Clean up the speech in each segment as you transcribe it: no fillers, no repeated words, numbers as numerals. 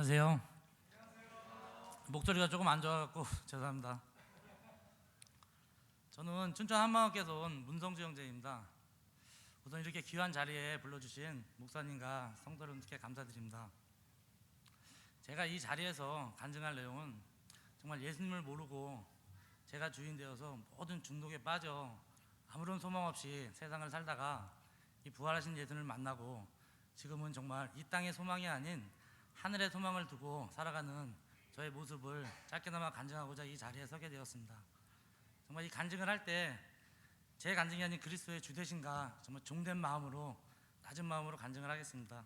안녕하세요. 목소리가 조금 안 좋아갖고 죄송합니다. 저는 춘천 한마음교회에서 온 문성주 형제입니다. 우선 이렇게 귀한 자리에 불러주신 목사님과 성도 여러분께 감사드립니다. 제가 이 자리에서 간증할 내용은 정말 예수님을 모르고 제가 주인 되어서 모든 중독에 빠져 아무런 소망 없이 세상을 살다가 이 부활하신 예수님을 만나고 지금은 정말 이 땅의 소망이 아닌 하늘의 소망을 두고 살아가는 저의 모습을 짧게나마 간증하고자 이 자리에 서게 되었습니다. 정말 이 간증을 할 때 제 간증이 아닌 그리스도의 주 되신가 정말 종된 마음으로, 낮은 마음으로 간증을 하겠습니다.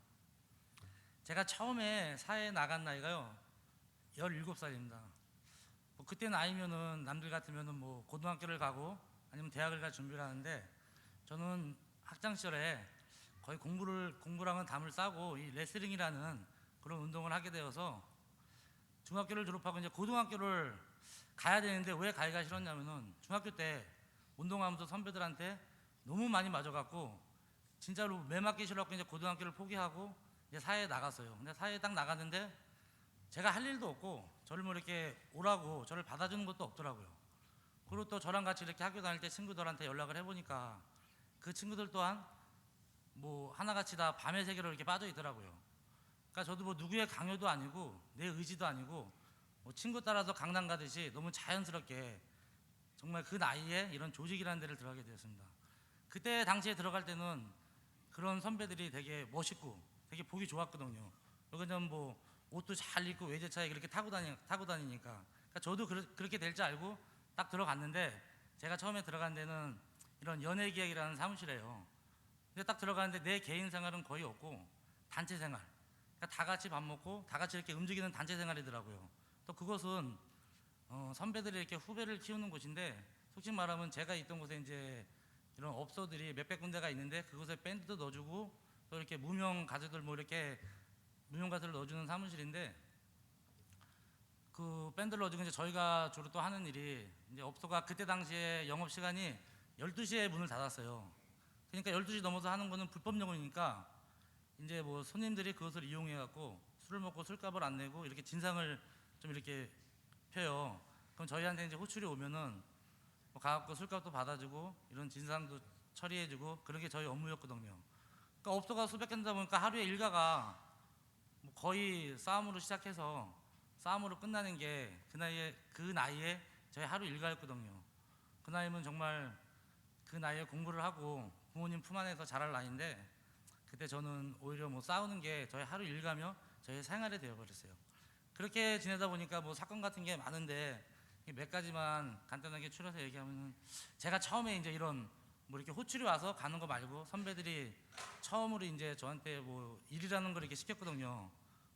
제가 처음에 사회에 나간 나이가요 17살입니다. 그때 나이면은 남들 같으면은 뭐 고등학교를 가고 아니면 대학을 갈 준비를 하는데, 저는 학창 시절에 거의 공부랑은 담을 싸고 이 레슬링이라는 그런 운동을 하게 되어서 중학교를 졸업하고 이제 고등학교를 가야 되는데 왜 가기가 싫었냐면은 중학교 때 운동하면서 선배들한테 너무 많이 맞아갖고 진짜로 매 맞기 싫어갖고 이제 고등학교를 포기하고 이제 사회에 나갔어요. 근데 사회에 딱 나갔는데 제가 할 일도 없고 저를 뭐 이렇게 오라고 저를 받아주는 것도 없더라고요. 그리고 또 저랑 같이 이렇게 학교 다닐 때 친구들한테 연락을 해보니까 그 친구들 또한 뭐 하나같이 다 밤의 세계로 이렇게 빠져 있더라고요. 그러니까 저도 뭐 누구의 강요도 아니고 내 의지도 아니고 뭐 친구 따라서 강남 가듯이 너무 자연스럽게 정말 그 나이에 이런 조직이라는 데를 들어가게 되었습니다. 그때 당시에 들어갈 때는 그런 선배들이 되게 멋있고 되게 보기 좋았거든요. 그냥 뭐 옷도 잘 입고 외제차에 그렇게 타고 다니니까. 그러니까 저도 그렇게 될 줄 알고 딱 들어갔는데, 제가 처음에 들어간 데는 이런 연예기획이라는 사무실이에요. 근데 딱 들어가는데 내 개인 생활은 거의 없고 단체 생활, 그러니까 다 같이 밥 먹고 다 같이 이렇게 움직이는 단체 생활이더라고요. 또 그것은 선배들이 이렇게 후배를 키우는 곳인데, 솔직히 말하면 제가 있던 곳에 이제 이런 업소들이 몇백 군데가 있는데 그곳에 밴드도 넣어주고 또 이렇게 무명 가수들 뭐 이렇게 무명 가수를 넣어주는 사무실인데, 그 밴드를 넣어주고 이제 저희가 주로 또 하는 일이, 이제 업소가 그때 당시에 영업 시간이 12시에 문을 닫았어요. 그러니까 12시 넘어서 하는 거는 불법 영업이니까 이제 뭐 손님들이 그것을 이용해 갖고 술을 먹고 술값을 안 내고 이렇게 진상을 좀 이렇게 펴요. 그럼 저희한테 이제 호출이 오면은 뭐 가갖고 술값도 받아주고 이런 진상도 처리해주고 그런 게 저희 업무였거든요. 그러니까 업소가 수백 개 되다 보니까 하루에 일가가 뭐 거의 싸움으로 시작해서 싸움으로 끝나는 게 그 나이에 저희 하루 일가였거든요. 그 나이면 정말 그 나이에 공부를 하고 부모님 품 안에서 자랄 나이인데, 그때 저는 오히려 뭐 싸우는 게 저희 하루 일가며 저희 생활이 되어버렸어요. 그렇게 지내다 보니까 뭐 사건 같은 게 많은데 몇 가지만 간단하게 추려서 얘기하면, 제가 처음에 이제 이런 뭐 이렇게 호출이 와서 가는 거 말고 선배들이 처음으로 이제 저한테 뭐 일이라는 걸 이렇게 시켰거든요.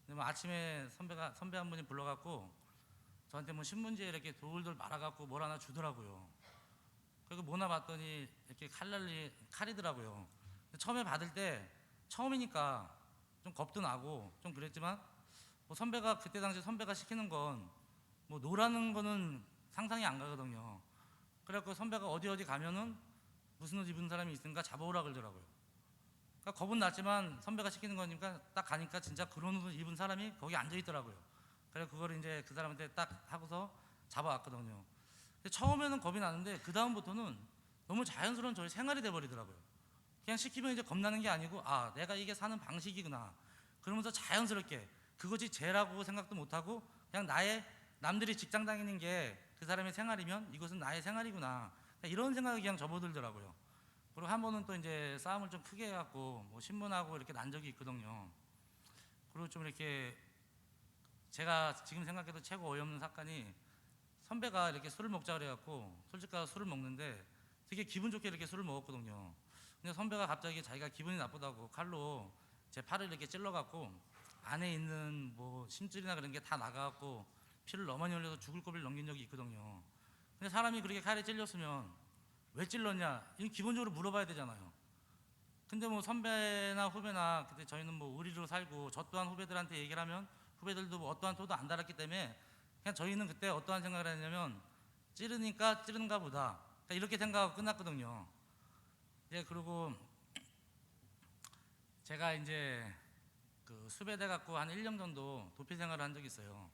근데 뭐 아침에 선배 한 분이 불러갖고 저한테 뭐 신문지에 이렇게 돌돌 말아갖고 뭘 하나 주더라고요. 그리고 뭐나 봤더니 이렇게 칼이더라고요. 처음에 받을 때 처음이니까 좀 겁도 나고 좀 그랬지만, 뭐 선배가 그때 당시 선배가 시키는 건 뭐 노라는 거는 상상이 안 가거든요. 그래갖고 선배가 어디 가면은 무슨 옷 입은 사람이 있으니까 잡아오라 그러더라고요. 그러니까 겁은 났지만 선배가 시키는 거니까 딱 가니까 진짜 그런 옷을 입은 사람이 거기 앉아 있더라고요. 그래서 그걸 이제 그 사람한테 딱 하고서 잡아왔거든요. 근데 처음에는 겁이 나는데 그 다음부터는 너무 자연스러운 저희 생활이 돼버리더라고요. 그냥 시키면 이제 겁나는 게 아니고, 아, 내가 이게 사는 방식이구나 그러면서 자연스럽게 그것이 죄라고 생각도 못하고 그냥 남들이 직장 다니는 게 그 사람의 생활이면 이것은 나의 생활이구나, 이런 생각이 그냥 접어들더라고요. 그리고 한 번은 또 이제 싸움을 좀 크게 해갖고 뭐 신문하고 이렇게 난 적이 있거든요. 그리고 좀 이렇게 제가 지금 생각해도 최고 어이없는 사건이, 선배가 이렇게 술을 먹자 그래갖고 술집 가서 술을 먹는데 되게 기분 좋게 이렇게 술을 먹었거든요. 근데 선배가 갑자기 자기가 기분이 나쁘다고 칼로 제 팔을 이렇게 찔러갖고 안에 있는 뭐 심줄이나 그런 게 다 나가갖고 피를 너무 많이 흘려서 죽을 고비를 넘긴 적이 있거든요. 근데 사람이 그렇게 칼에 찔렸으면 왜 찔렀냐, 이건 기본적으로 물어봐야 되잖아요. 근데 뭐 선배나 후배나 그때 저희는 뭐 의리로 살고 저 또한 후배들한테 얘기를 하면 후배들도 뭐 어떠한 토도 안 달았기 때문에 그냥 저희는 그때 어떠한 생각을 했냐면 찌르니까 찌르는가 보다, 그러니까 이렇게 생각하고 끝났거든요. 그리고 제가 이제 그 수배돼 갖고 한 1년 정도 도피 생활을 한 적이 있어요.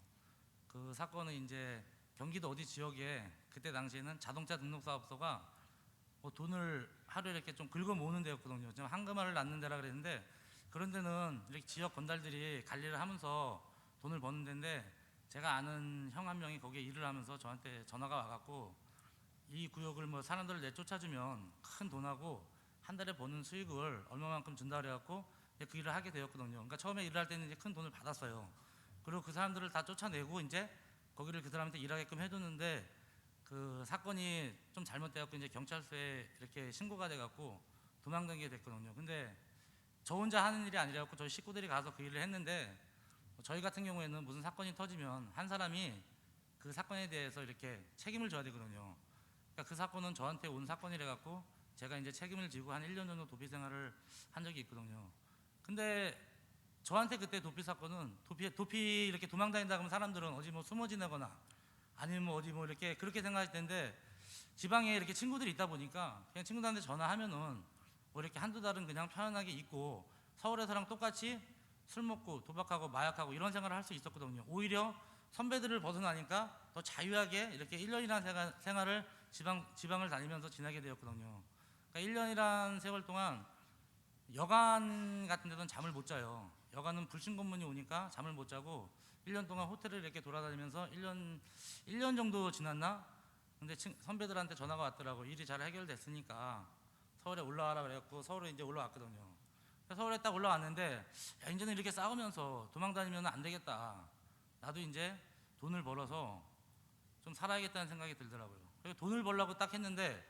그 사건은 이제 경기도 어디 지역에 그때 당시에는 자동차 등록 사업소가 뭐 돈을 하루에 이렇게 좀 긁어 모으는 데였거든요. 좀 한금알을 낳는 데라 그랬는데 그런 데는 이렇게 지역 건달들이 관리를 하면서 돈을 버는 데인데 제가 아는 형 한 명이 거기에 일을 하면서 저한테 전화가 와갖고 이 구역을 뭐 사람들을 내쫓아주면 큰 돈하고 한 달에 버는 수익을 얼마만큼 준다 그래갖고 그 일을 하게 되었거든요. 그러니까 처음에 일을 할 때는 이제 큰 돈을 받았어요. 그리고 그 사람들을 다 쫓아내고 이제 거기를 그 사람한테 일하게끔 해줬는데 그 사건이 좀 잘못돼갖고 이제 경찰서에 이렇게 신고가 돼갖고 도망다니게 됐거든요. 근데 저 혼자 하는 일이 아니라갖고 저희 식구들이 가서 그 일을 했는데 저희 같은 경우에는 무슨 사건이 터지면 한 사람이 그 사건에 대해서 이렇게 책임을 져야 되거든요. 그러니까 그 사건은 저한테 온 사건이라 갖고 제가 이제 책임을 지고 한 1년 정도 도피 생활을 한 적이 있거든요. 근데 저한테 그때 도피 사건은 도피 이렇게 도망 다닌다 그러면 사람들은 어디 뭐 숨어 지내거나 아니면 뭐 어디 뭐 이렇게 그렇게 생각할 텐데 지방에 이렇게 친구들이 있다 보니까 그냥 친구들한테 전화하면은 뭐 이렇게 한두 달은 그냥 편안하게 있고 서울에서랑 똑같이 술 먹고 도박하고 마약하고 이런 생활을 할 수 있었거든요. 오히려 선배들을 벗어나니까 더 자유하게 이렇게 1년이라는 생활을 지방을 다니면서 지나게 되었거든요. 그러니까 1년이란 세월 동안 여간 같은 데는 잠을 못 자요. 여간은 불신 검문이 오니까 잠을 못 자고 1년 동안 호텔을 이렇게 돌아다니면서 1년 정도 지났나? 근데 선배들한테 전화가 왔더라고. 일이 잘 해결됐으니까 서울에 올라와라 그래갖고 서울에 이제 올라왔거든요. 서울에 딱 올라왔는데 야, 이제는 이렇게 싸우면서 도망다니면 안 되겠다. 나도 이제 돈을 벌어서 좀 살아야겠다는 생각이 들더라고요. 그래서 돈을 벌려고 딱 했는데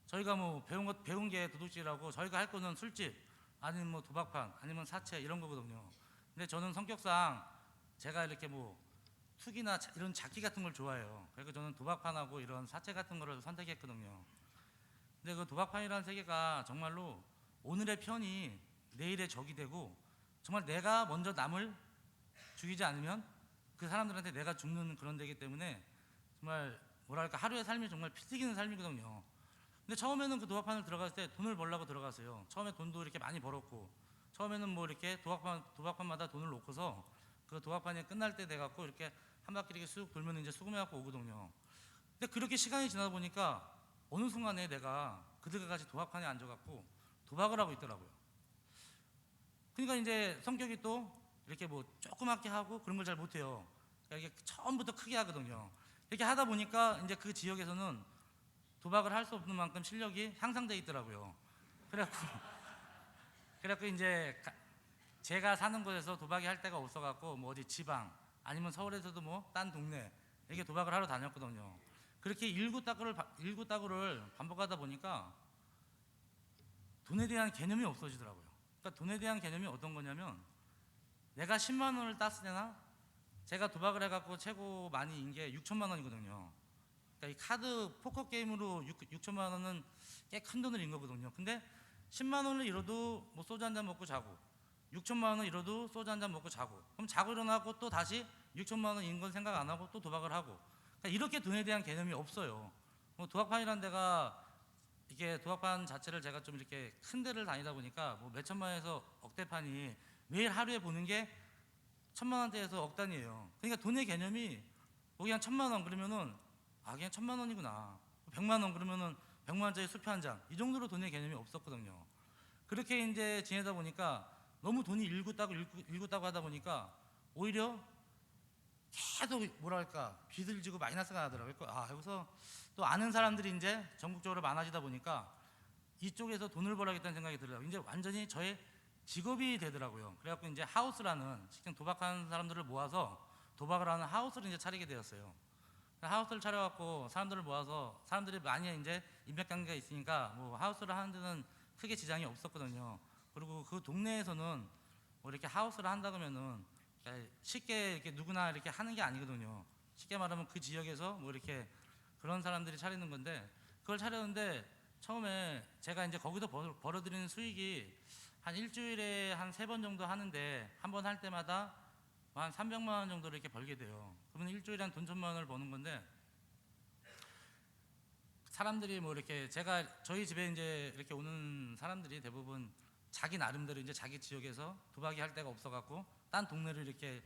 저희가 뭐 배운 게 도둑질하고 저희가 할 거는 술집 아니면 뭐 도박판 아니면 사채 이런 거거든요. 근데 저는 성격상 제가 이렇게 뭐 투기나 이런 잡기 같은 걸 좋아해요. 그래서 저는 도박판하고 이런 사채 같은 거를 선택했거든요. 근데 그 도박판이라는 세계가 정말로 오늘의 편이 내일의 적이 되고 정말 내가 먼저 남을 죽이지 않으면 그 사람들한테 내가 죽는 그런 데이기 때문에 정말 뭐랄까 하루의 삶이 정말 피 튀기는 삶이거든요. 근데 처음에는 그 도박판을 들어갔을 때 돈을 벌려고 들어갔어요. 처음에 돈도 이렇게 많이 벌었고 처음에는 뭐 이렇게 도박판마다 돈을 놓고서 그 도박판이 끝날 때 돼갖고 이렇게 한 바퀴 이렇게 쑥 돌면 이제 수금해갖고 오거든요. 근데 그렇게 시간이 지나다 보니까 어느 순간에 내가 그들과 같이 도박판에 앉아갖고 도박을 하고 있더라고요. 그러니까 이제 성격이 또 이렇게 뭐 조그맣게 하고 그런 걸 잘 못해요. 그러니까 이게 처음부터 크게 하거든요. 이렇게 하다 보니까 이제 그 지역에서는 도박을 할 수 없는 만큼 실력이 향상돼 있더라고요. 그래갖고 이제 제가 사는 곳에서 도박이 할 데가 없어갖고 뭐 어디 지방 아니면 서울에서도 뭐 딴 동네 이렇게 도박을 하러 다녔거든요. 그렇게 일구따구를 반복하다 보니까 돈에 대한 개념이 없어지더라고요. 그러니까 돈에 대한 개념이 어떤 거냐면 내가 10만 원을 땄을 때나 제가 도박을 해갖고 최고 많이 인 게 6천만 원이거든요. 그러니까 이 카드 포커 게임으로 6천만 원은 꽤 큰 돈을 인 거거든요. 근데 10만 원을 잃어도 뭐 소주 한잔 먹고 자고 6천만 원 잃어도 소주 한잔 먹고 자고 그럼 자고 일어나고 또 다시 6천만 원 인 건 생각 안 하고 또 도박을 하고 그러니까 이렇게 돈에 대한 개념이 없어요. 뭐 도박판이라는 데가 이게 도박판 자체를 제가 좀 이렇게 큰 데를 다니다 보니까 뭐 몇천만 원에서 억대판이 매일 하루에 보는 게 1,000만 원대에서 억 단위예요. 그러니까 돈의 개념이 뭐 그냥 1,000만 원 그러면은 아 그냥 1,000만 원이구나. 100만 원 그러면은 100만 원짜리 수표 한 장. 이 정도로 돈의 개념이 없었거든요. 그렇게 이제 지내다 보니까 너무 돈이 일구따구 하다 보니까 오히려 계속 뭐랄까 빚을 지고 마이너스가 나더라고요. 아 여기서 또 아는 사람들이 이제 전국적으로 많아지다 보니까 이쪽에서 돈을 벌어야겠다는 생각이 들더라고요. 이제 완전히 저의 직업이 되더라고요. 그래갖고 이제 하우스라는 실제 도박하는 사람들을 모아서 도박을 하는 하우스를 이제 차리게 되었어요. 하우스를 차려갖고 사람들을 모아서 사람들이 많이 이제 인맥관계가 있으니까 뭐 하우스를 하는 데는 크게 지장이 없었거든요. 그리고 그 동네에서는 뭐 이렇게 하우스를 한다 그러면은 쉽게 이렇게 누구나 이렇게 하는 게 아니거든요. 쉽게 말하면 그 지역에서 뭐 이렇게 그런 사람들이 차리는 건데 그걸 차렸는데 처음에 제가 이제 거기서 벌어들이는 수익이 한 일주일에 한 3번 정도 하는데 한 번 할 때마다 한 300만 원 정도를 이렇게 벌게 돼요. 그러면 일주일에 한 돈 1,000만 원을 버는 건데 사람들이 뭐 이렇게 저희 집에 이제 이렇게 오는 사람들이 대부분 자기 나름대로 이제 자기 지역에서 도박이 할 데가 없어갖고 딴 동네를 이렇게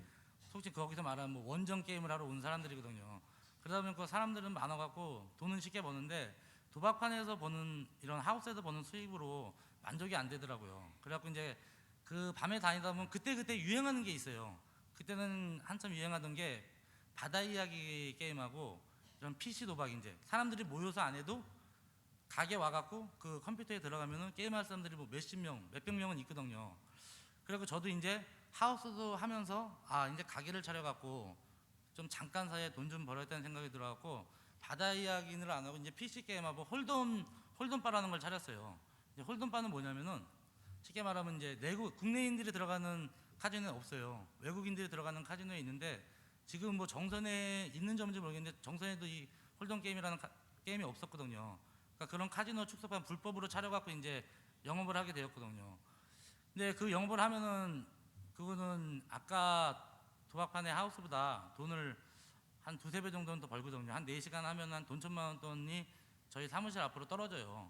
솔직히 거기서 말하면 뭐 원정 게임을 하러 온 사람들이거든요. 그러다 보니까 사람들은 많아갖고 돈은 쉽게 버는데 도박판에서 버는 이런 하우스에서 버는 수입으로 만족이 안 되더라고요. 그래갖고 이제 그 밤에 다니다 보면 그때 유행하는 게 있어요. 그때는 한참 유행하던 게 바다 이야기 게임하고 이런 PC 도박 이제 사람들이 모여서 안 해도 가게 와갖고 그 컴퓨터에 들어가면은 게임할 사람들이 뭐 몇십 명, 몇백 명은 있거든요. 그리고 저도 이제 하우스도 하면서 이제 가게를 차려갖고 좀 잠깐 사이에 돈 좀 벌어야겠다는 생각이 들어갖고 바다 이야기를 안 하고 이제 PC 게임하고 홀덤바라는 걸 차렸어요. 이제 홀덤바는 뭐냐면은 쉽게 말하면 이제 국내인들이 들어가는 카지노는 없어요. 외국인들이 들어가는 카지노에 있는데 지금 뭐 정선에 있는 점인지 모르겠는데 정선에도 이 홀덤 게임이라는 게임이 없었거든요. 그러니까 그런 카지노 축소판 불법으로 차려갖고 이제 영업을 하게 되었거든요. 근데 그 영업을 하면은 그거는 아까 도박판의 하우스보다 돈을 한 두세 배 정도는 더 벌거든요. 한 4시간 하면 한 돈 1,000만 원 돈이 저희 사무실 앞으로 떨어져요.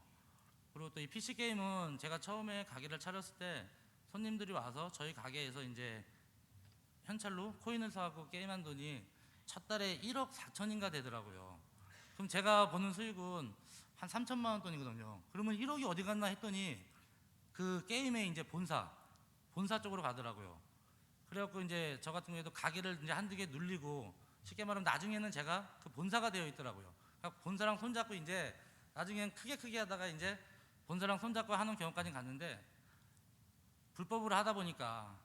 그리고 또 이 PC게임은 제가 처음에 가게를 차렸을 때 손님들이 와서 저희 가게에서 이제 현찰로 코인을 사고 게임한 돈이 첫 달에 1억 4천인가 되더라고요. 그럼 제가 버는 수익은 한 3천만 원 돈이거든요. 그러면 1억이 어디 갔나 했더니 그 게임의 이제 본사 쪽으로 가더라고요. 그래갖고 이제 저 같은 경우에도 가게를 이제 한두 개 눌리고 쉽게 말하면 나중에는 제가 그 본사가 되어 있더라고요. 그러니까 본사랑 손잡고 이제 나중엔 크게 하다가 이제 본사랑 손잡고 하는 경우까지 갔는데 불법으로 하다 보니까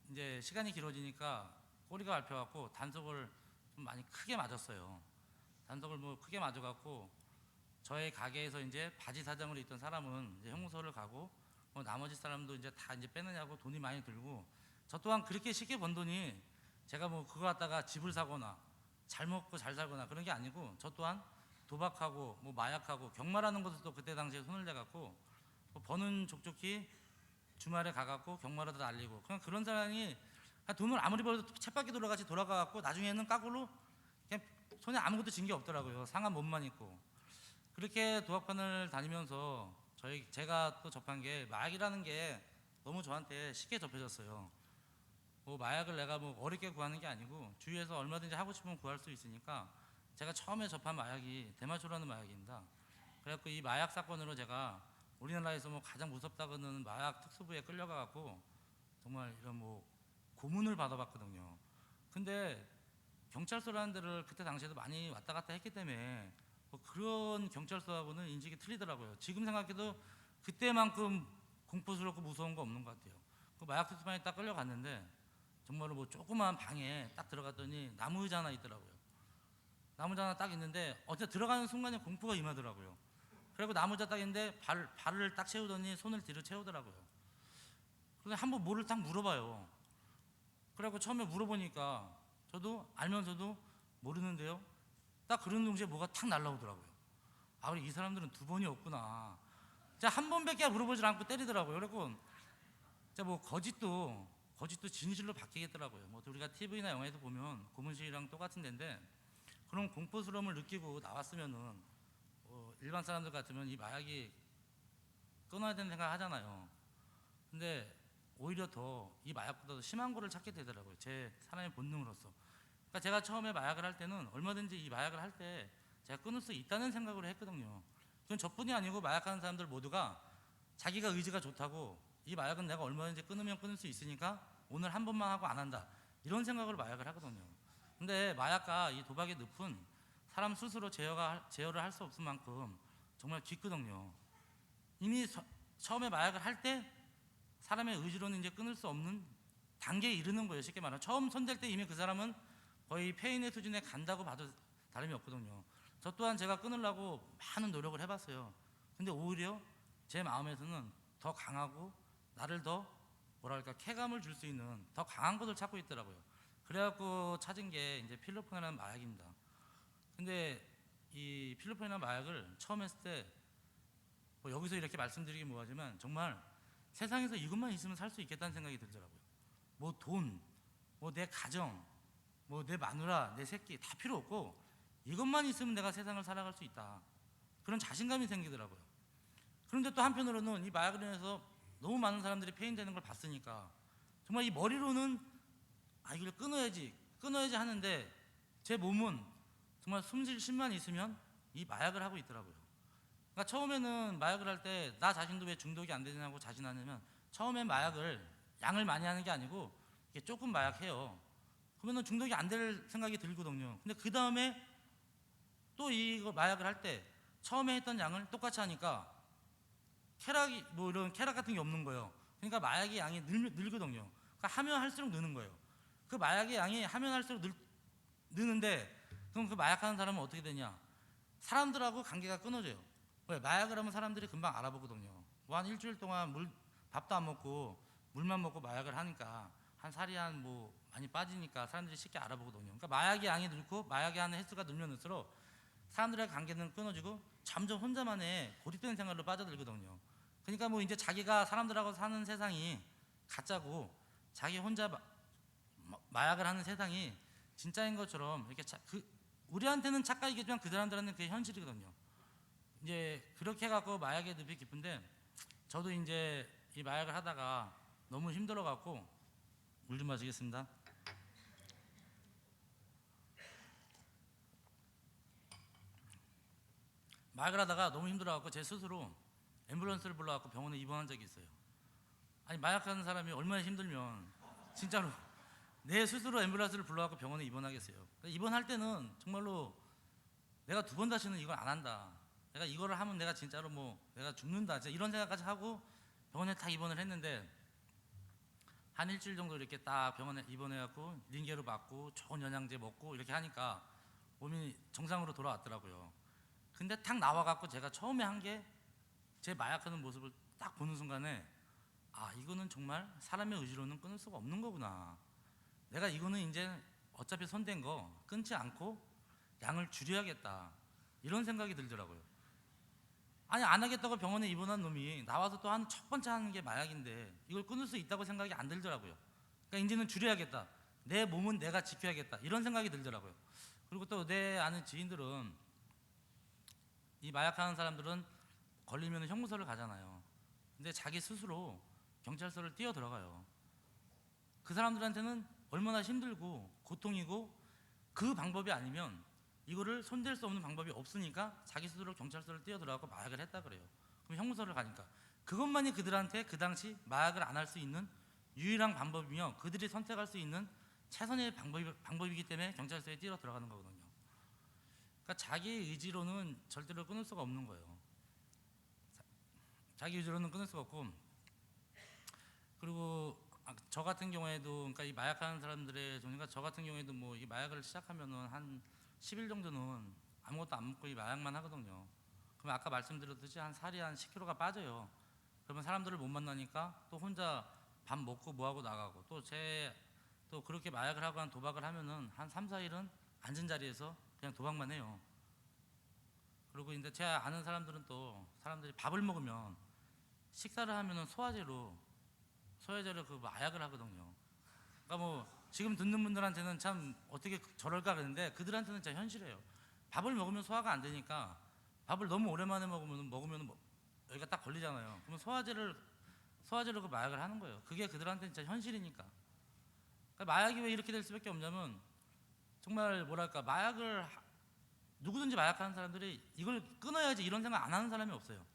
이제 시간이 길어지니까 꼬리가 밟혀갖고 단속을 좀 많이 크게 맞았어요. 단속을 뭐 크게 맞아갖고 저의 가게에서 이제 바지 사장으로 있던 사람은 이제 형무소를 가고 뭐 나머지 사람도 이제 다 이제 빼느냐고 돈이 많이 들고 저 또한 그렇게 쉽게 번 돈이 제가 뭐 그거 갖다가 집을 사거나 잘 먹고 잘 살거나 그런 게 아니고 저 또한 도박하고 뭐 마약하고 경마라는 것도 그때 당시에 손을 대갖고 뭐 버는 족족히 주말에 가갖고 경마라도 날리고 그냥 그런 사람이 돈을 아무리 벌어도 쳇바퀴 돌아가지 돌아가갖고 나중에는 까골로 그냥 손에 아무것도 진 게 없더라고요. 상한 몸만 있고 그렇게 도박판을 다니면서 제가 또 접한 게 마약이라는 게 너무 저한테 쉽게 접해졌어요. 뭐 마약을 내가 뭐 어렵게 구하는 게 아니고 주위에서 얼마든지 하고 싶으면 구할 수 있으니까 제가 처음에 접한 마약이 대마초라는 마약입니다. 그래갖고 이 마약 사건으로 제가 우리나라에서 뭐 가장 무섭다고는 마약 특수부에 끌려가갖고 정말 이런 뭐 고문을 받아봤거든요. 근데 경찰서라는 데를 그때 당시에도 많이 왔다 갔다 했기 때문에 뭐 그런 경찰서하고는 인식이 틀리더라고요. 지금 생각해도 그때만큼 공포스럽고 무서운 거 없는 것 같아요. 그 마약 특수반에 딱 끌려갔는데 정말로 뭐 조그만 방에 딱 들어갔더니 나무 의자 하나 있더라고요. 나무 의자 하나 딱 있는데 어째 들어가는 순간에 공포가 임하더라고요. 그리고 나무 의자 딱 있는데 발을 딱 채우더니 손을 뒤로 채우더라고요. 그래서 한번 뭐를 딱 물어봐요. 그래갖고 처음에 물어보니까 저도 알면서도 모르는데요. 딱 그런 동시에 뭐가 탁 날라오더라고요. 그래 이 사람들은 두 번이 없구나. 자, 한 번밖에 물어보질 않고 때리더라고요. 그래갖고 자, 뭐 거짓도 진실로 바뀌겠더라고요. 뭐 우리가 TV나 영화에서 보면 고문실이랑 똑같은 데인데 그런 공포스러움을 느끼고 나왔으면은 일반 사람들 같으면 이 마약이 끊어야 되는 생각 하잖아요. 근데 오히려 더 이 마약보다도 심한 거를 찾게 되더라고요. 제 사람의 본능으로서. 그러니까 제가 처음에 마약을 할 때는 얼마든지 이 마약을 할 때 제가 끊을 수 있다는 생각으로 했거든요. 그건 저뿐이 아니고 마약하는 사람들 모두가 자기가 의지가 좋다고 이 마약은 내가 얼마든지 끊으면 끊을 수 있으니까 오늘 한 번만 하고 안 한다 이런 생각으로 마약을 하거든요. 근데 마약과 이 도박의 늪은 사람 스스로 제어를 할 수 없을 만큼 정말 깊거든요. 이미 처음에 마약을 할 때 사람의 의지로는 이제 끊을 수 없는 단계에 이르는 거예요. 쉽게 말하면 처음 손댈 때 이미 그 사람은 거의 폐인의 수준에 간다고 봐도 다름이 없거든요. 저 또한 제가 끊으려고 많은 노력을 해봤어요. 근데 오히려 제 마음에서는 더 강하고 나를 더 뭐랄까 쾌감을 줄 수 있는 더 강한 것을 찾고 있더라고요. 그래갖고 찾은 게 이제 필로폰이라는 마약입니다. 근데 이 필로폰이라는 마약을 처음 했을 때 뭐 여기서 이렇게 말씀드리기 뭐하지만 정말 세상에서 이것만 있으면 살 수 있겠다는 생각이 들더라고요. 뭐 돈, 뭐 내 가정, 뭐 내 마누라, 내 새끼 다 필요 없고 이것만 있으면 내가 세상을 살아갈 수 있다. 그런 자신감이 생기더라고요. 그런데 또 한편으로는 이 마약을 인해서 너무 많은 사람들이 폐인되는 걸 봤으니까 정말 이 머리로는 이걸 끊어야지 하는데 제 몸은 정말 숨쉴 틈만 있으면 이 마약을 하고 있더라고요. 그러니까 처음에는 마약을 할 때 나 자신도 왜 중독이 안 되냐고 자신하냐면 처음엔 마약을 양을 많이 하는 게 아니고 이렇게 조금 마약해요. 그러면 중독이 안 될 생각이 들거든요. 근데 그 다음에 또 이거 마약을 할 때 처음에 했던 양을 똑같이 하니까 쾌락이 뭐 이런 쾌락 같은 게 없는 거예요. 그러니까 마약의 양이 늘거든요. 그러니까 하면 할수록 느는 거예요. 그 마약의 양이 하면 할수록 느는데 그럼 그 마약하는 사람은 어떻게 되냐? 사람들하고 관계가 끊어져요. 왜? 마약을 하면 사람들이 금방 알아보거든요. 뭐 한 일주일 동안 밥도 안 먹고 물만 먹고 마약을 하니까 한 살이 뭐 많이 빠지니까 사람들이 쉽게 알아보거든요. 그러니까 마약의 양이 늘고 마약의 하는 횟수가 늘면 늘수록 사람들의 관계는 끊어지고 점점 혼자만의 고립된 생활로 빠져들거든요. 그러니까 뭐 이제 자기가 사람들하고 사는 세상이 가짜고 자기 혼자 마약을 하는 세상이 진짜인 것처럼 이렇게 우리한테는 착각이겠지만 그 사람들한테는 그게 현실이거든요. 이제 그렇게 해갖고 마약의 늪이 깊은데 저도 이제 이 마약을 하다가 너무 힘들어갖고 물 좀 마시겠습니다. 마약을 하다가 너무 힘들어갖고 제 스스로 앰뷸런스를 불러갖고 병원에 입원한 적이 있어요. 아니 마약하는 사람이 얼마나 힘들면 진짜로 내 스스로 앰뷸런스를 불러갖고 병원에 입원하겠어요. 그러니까 입원할 때는 정말로 내가 두 번 다시는 이걸 안 한다. 내가 이거를 하면 내가 진짜로 내가 죽는다. 이런 생각까지 하고 병원에 딱 입원을 했는데 한 일주일 정도 이렇게 딱 병원에 입원해갖고 링게로 맞고 좋은 영양제 먹고 이렇게 하니까 몸이 정상으로 돌아왔더라고요. 근데 딱 나와갖고 제가 처음에 한 게 제 마약하는 모습을 딱 보는 순간에 이거는 정말 사람의 의지로는 끊을 수가 없는 거구나. 내가 이거는 이제 어차피 손댄 거 끊지 않고 양을 줄여야겠다. 이런 생각이 들더라고요. 아니 안 하겠다고 병원에 입원한 놈이 나와서 또 첫 번째 하는 게 마약인데 이걸 끊을 수 있다고 생각이 안 들더라고요. 그러니까 이제는 줄여야겠다. 내 몸은 내가 지켜야겠다. 이런 생각이 들더라고요. 그리고 또 내 아는 지인들은 이 마약하는 사람들은 걸리면 형무소를 가잖아요. 근데 자기 스스로 경찰서를 뛰어 들어가요. 그 사람들한테는 얼마나 힘들고 고통이고 그 방법이 아니면 이거를 손댈 수 없는 방법이 없으니까 자기 스스로 경찰서를 뛰어 들어가고 마약을 했다 그래요. 그럼 형무소를 가니까 그것만이 그들한테 그 당시 마약을 안 할 수 있는 유일한 방법이며 그들이 선택할 수 있는 최선의 방법이기 때문에 경찰서에 뛰어 들어가는 거거든요. 그러니까 자기 의지로는 절대로 끊을 수가 없는 거예요. 자기 의지로는 끊을 수가 없고, 그리고 저 같은 경우에도 그러니까 이 마약하는 사람들의 종류가 저 같은 경우에도 이 마약을 시작하면은 한 10일 정도는 아무것도 안 먹고 이 마약만 하거든요. 그러면 아까 말씀드렸듯이 살이 한 10kg가 빠져요. 그러면 사람들을 못 만나니까 또 혼자 밥 먹고 뭐하고 나가고 또 그렇게 마약을 하고 도박을 하면은 한 3, 4일은 앉은 자리에서 그냥 도박만 해요. 그리고 이제 제가 아는 사람들은 또 사람들이 밥을 먹으면 식사를 하면은 소화제로 그 마약을 하거든요. 그러니까 지금 듣는 분들한테는 참 어떻게 저럴까 그러는데 그들한테는 진짜 현실이에요. 밥을 먹으면 소화가 안 되니까 밥을 너무 오랜만에 먹으면 여기가 딱 걸리잖아요. 그러면 소화제로 그 마약을 하는 거예요. 그게 그들한테는 진짜 현실이니까. 그러니까 마약이 왜 이렇게 될 수밖에 없냐면 정말 누구든지 마약하는 사람들이 이걸 끊어야지 이런 생각 안 하는 사람이 없어요.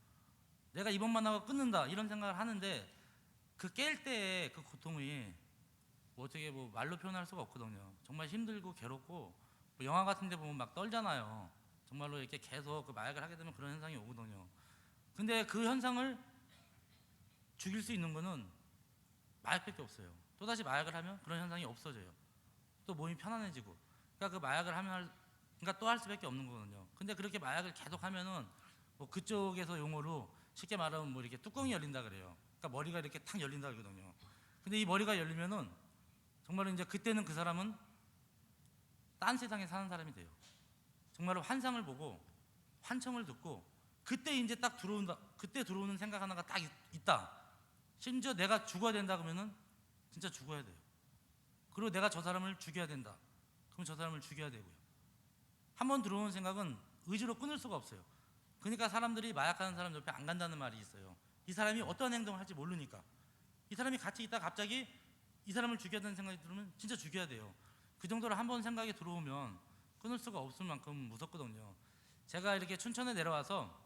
내가 이번만 하고 끊는다 이런 생각을 하는데 그 깰 때의 그 고통이 어떻게 말로 표현할 수가 없거든요. 정말 힘들고 괴롭고 영화 같은 데 보면 막 떨잖아요. 정말로 이렇게 계속 그 마약을 하게 되면 그런 현상이 오거든요. 근데 그 현상을 죽일 수 있는 거는 마약밖에 없어요. 또다시 마약을 하면 그런 현상이 없어져요. 또 몸이 편안해지고. 그러니까 그 마약을 하면 그러니까 또 할 수밖에 없는 거거든요. 근데 그렇게 마약을 계속 하면은 그쪽에서 용어로 쉽게 말하면 이렇게 뚜껑이 열린다 그래요. 그러니까 머리가 이렇게 탁 열린다 그러거든요. 근데 이 머리가 열리면은 정말로 이제 그때는 그 사람은 딴 세상에 사는 사람이 돼요. 정말로 환상을 보고 환청을 듣고 그때 이제 딱 들어온다. 그때 들어오는 생각 하나가 딱 있다. 심지어 내가 죽어야 된다 그러면은 진짜 죽어야 돼요. 그리고 내가 저 사람을 죽여야 된다. 그럼 저 사람을 죽여야 되고요. 한번 들어오는 생각은 의지로 끊을 수가 없어요. 그러니까 사람들이 마약하는 사람 옆에 안 간다는 말이 있어요. 이 사람이 어떤 행동을 할지 모르니까. 이 사람이 같이 있다 갑자기 이 사람을 죽여야 되는 생각이 들으면 진짜 죽여야 돼요. 그 정도로 한 번 생각이 들어오면 끊을 수가 없을 만큼 무섭거든요. 제가 이렇게 춘천에 내려와서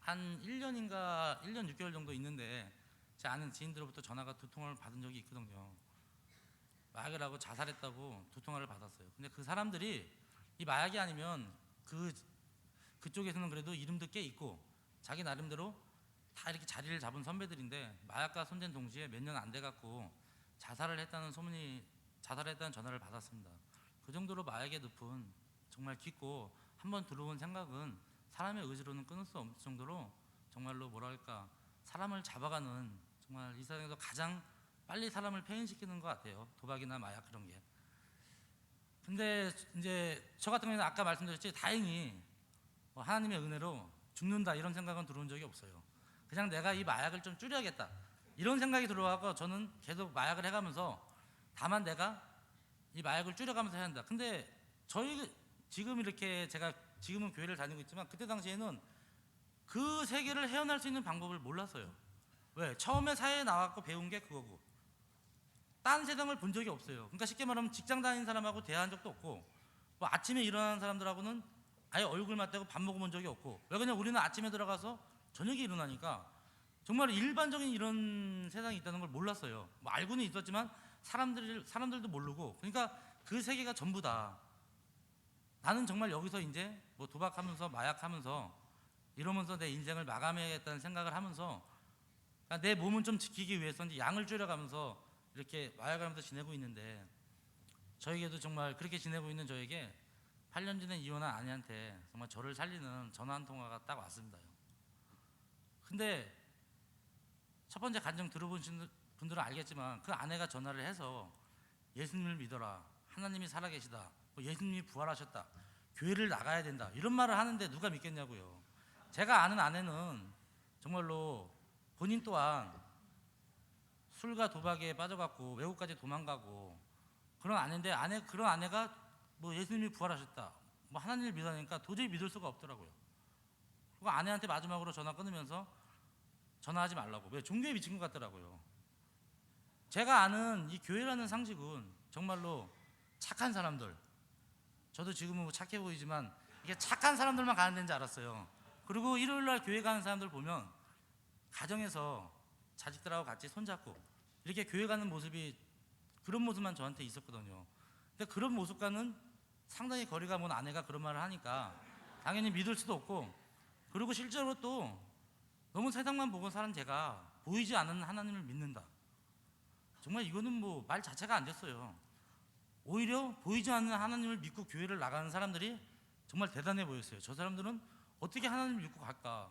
한 1년인가 1년 6개월 정도 있는데 제 아는 지인들로부터 전화가 2통화를 받은 적이 있거든요. 마약을 하고 자살했다고 2통화를 받았어요. 근데 그 사람들이 이 마약이 아니면 그쪽에서는 그래도 이름도 꽤 있고 자기 나름대로 다 이렇게 자리를 잡은 선배들인데 마약과 손댄 동시에 몇 년 안 돼갖고 자살을 했다는 전화를 받았습니다. 그 정도로 마약의 늪은 정말 깊고 한번 들어온 생각은 사람의 의지로는 끊을 수 없을 정도로 정말로 뭐랄까 사람을 잡아가는 정말 이 세상에서 가장 빨리 사람을 폐인시키는 것 같아요. 도박이나 마약 그런 게. 근데 이제 저 같은 경우는 아까 말씀드렸지 다행히 하나님의 은혜로 죽는다 이런 생각은 들어온 적이 없어요. 그냥 내가 이 마약을 좀 줄여야겠다 이런 생각이 들어와서 저는 계속 마약을 해가면서 다만 내가 이 마약을 줄여가면서 해야 한다. 근데 저희 지금 이렇게 제가 지금은 교회를 다니고 있지만 그때 당시에는 그 세계를 헤어날 수 있는 방법을 몰랐어요. 왜? 처음에 사회에 나와서 배운 게 그거고 딴 세상을 본 적이 없어요. 그러니까 쉽게 말하면 직장 다니는 사람하고 대화한 적도 없고 뭐 아침에 일어나는 사람들하고는 아예 얼굴 맞대고 밥 먹어본 적이 없고 왜 그냥 우리는 아침에 들어가서 저녁에 일어나니까 정말 일반적인 이런 세상이 있다는 걸 몰랐어요. 뭐 알고는 있었지만 사람들도 모르고 그러니까 그 세계가 전부다. 나는 정말 여기서 이제 뭐 도박하면서 마약하면서 이러면서 내 인생을 마감해야겠다는 생각을 하면서 그러니까 내 몸은 좀 지키기 위해서 이제 양을 줄여가면서 이렇게 마약을 하면서 지내고 있는데 저에게도 정말 그렇게 지내고 있는 저에게 8년 전에 이혼한 아내한테 정말 저를 살리는 전화 한 통화가 딱 왔습니다. 근데 첫 번째 간증 들어보신 분들은 알겠지만 그 아내가 전화를 해서 예수님을 믿어라, 하나님이 살아계시다, 예수님이 부활하셨다, 교회를 나가야 된다 이런 말을 하는데 누가 믿겠냐고요. 제가 아는 아내는 정말로 본인 또한 술과 도박에 빠져갖고 외국까지 도망가고 그런 아내인데 그런 아내가 뭐 예수님이 부활하셨다, 뭐 하나님을 믿으니까 도저히 믿을 수가 없더라고요. 그리고 아내한테 마지막으로 전화 끊으면서 전화하지 말라고. 왜? 종교에 미친 것 같더라고요. 제가 아는 이 교회라는 상식은 정말로 착한 사람들, 저도 지금은 뭐 착해 보이지만 이게 착한 사람들만 가는 데인 줄 알았어요. 그리고 일요일날 교회 가는 사람들 보면 가정에서 자식들하고 같이 손잡고 이렇게 교회 가는 모습이 그런 모습만 저한테 있었거든요. 근데 그런 모습과는 상당히 거리가 먼 아내가 그런 말을 하니까 당연히 믿을 수도 없고, 그리고 실제로 또 너무 세상만 보고 사는 제가 보이지 않는 하나님을 믿는다. 정말 이거는 뭐 말 자체가 안 됐어요. 오히려 보이지 않는 하나님을 믿고 교회를 나가는 사람들이 정말 대단해 보였어요. 저 사람들은 어떻게 하나님을 믿고 갈까?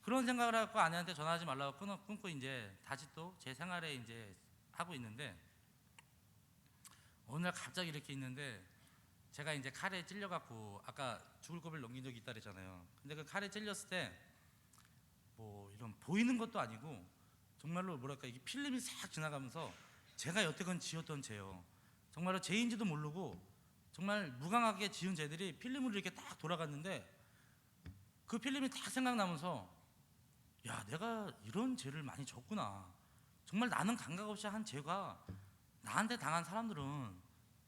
그런 생각을 하고 아내한테 전화하지 말라고 끊고 이제 다시 또 제 생활에 이제 하고 있는데, 어느 날 갑자기 이렇게 있는데 제가 이제 칼에 찔려갖고 아까 죽을 고비를 넘긴 적이 있다 그랬잖아요. 근데 그 칼에 찔렸을 때 뭐 이런 보이는 것도 아니고 정말로 뭐랄까 이게 필름이 싹 지나가면서 제가 여태껏 지었던 죄요, 정말로 죄인지도 모르고 정말 무감하게 지은 죄들이 필름으로 이렇게 딱 돌아갔는데 그 필름이 딱 생각나면서 야, 내가 이런 죄를 많이 졌구나. 정말 나는 감각 없이 한 죄가 나한테 당한 사람들은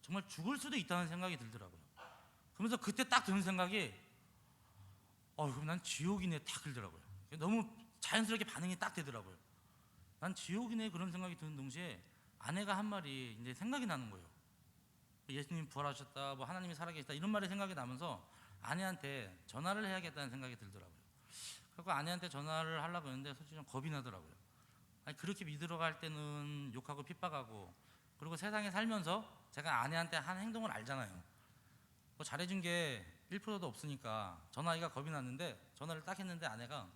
정말 죽을 수도 있다는 생각이 들더라고요. 그러면서 그때 딱 드는 생각이 그럼 난 지옥이네 딱 들더라고요. 너무 자연스럽게 반응이 딱 되더라고요. 난 지옥이네 그런 생각이 드는 동시에 아내가 한 말이 이제 생각이 나는 거예요. 예수님 부활하셨다, 뭐 하나님이 살아계시다 이런 말이 생각이 나면서 아내한테 전화를 해야겠다는 생각이 들더라고요. 그리고 아내한테 전화를 하려고 했는데 솔직히 좀 겁이 나더라고요. 아니, 그렇게 믿으러 갈 때는 욕하고 핍박하고 그리고 세상에 살면서 제가 아내한테 한 행동을 알잖아요. 뭐 잘해준 게 1%도 없으니까 전화하기가 겁이 났는데 전화를 딱 했는데 아내가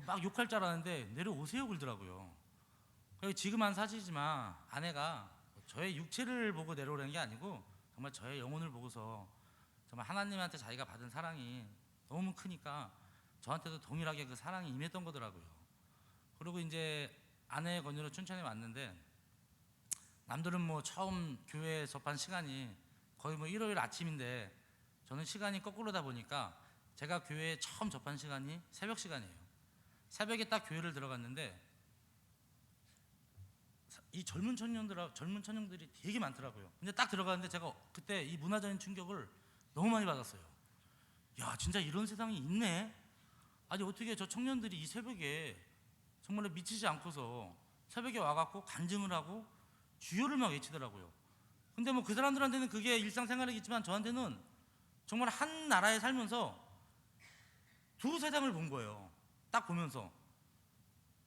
막 욕할 줄 알았는데 내려오세요 그러더라고요. 지금 한 사실이지만 아내가 저의 육체를 보고 내려오라는 게 아니고 정말 저의 영혼을 보고서 정말 하나님한테 자기가 받은 사랑이 너무 크니까 저한테도 동일하게 그 사랑이 임했던 거더라고요. 그리고 이제 아내의 권유로 춘천에 왔는데 남들은 뭐 처음 교회에 접한 시간이 거의 뭐 일요일 아침인데 저는 시간이 거꾸로다 보니까 제가 교회에 처음 접한 시간이 새벽 시간이에요. 새벽에 딱 교회를 들어갔는데 이 젊은 청년들이 되게 많더라고요. 근데 딱 들어갔는데 제가 그때 이 문화적인 충격을 너무 많이 받았어요. 야, 진짜 이런 세상이 있네. 아니 어떻게 저 청년들이 이 새벽에 정말로 미치지 않고서 새벽에 와갖고 간증을 하고 주여를 막 외치더라고요. 근데 뭐 그 사람들한테는 그게 일상생활이겠지만 저한테는 정말 한 나라에 살면서 두 세상을 본 거예요. 딱 보면서.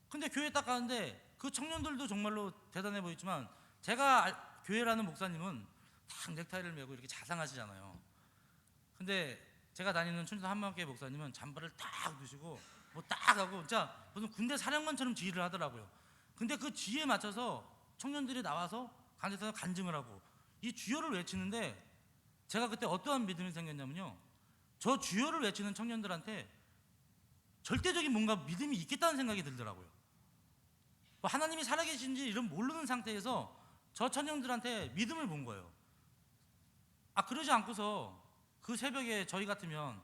근데 교회 딱 가는데 그 청년들도 정말로 대단해 보였지만 제가 교회라는 목사님은 딱 넥타이를 메고 이렇게 자상하시잖아요. 근데 제가 다니는 춘천 한마음교회 목사님은 잠바를 딱 두시고 뭐 딱 하고 진짜 무슨 군대 사령관처럼 지휘를 하더라고요. 근데 그 지휘에 맞춰서 청년들이 나와서 간에서 간증을 하고 이 주여를 외치는데 제가 그때 어떠한 믿음이 생겼냐면요, 저 주여를 외치는 청년들한테 절대적인 뭔가 믿음이 있겠다는 생각이 들더라고요. 뭐 하나님이 살아계신지 이런 모르는 상태에서 저 청년들한테 믿음을 본 거예요. 그러지 않고서 그 새벽에 저희 같으면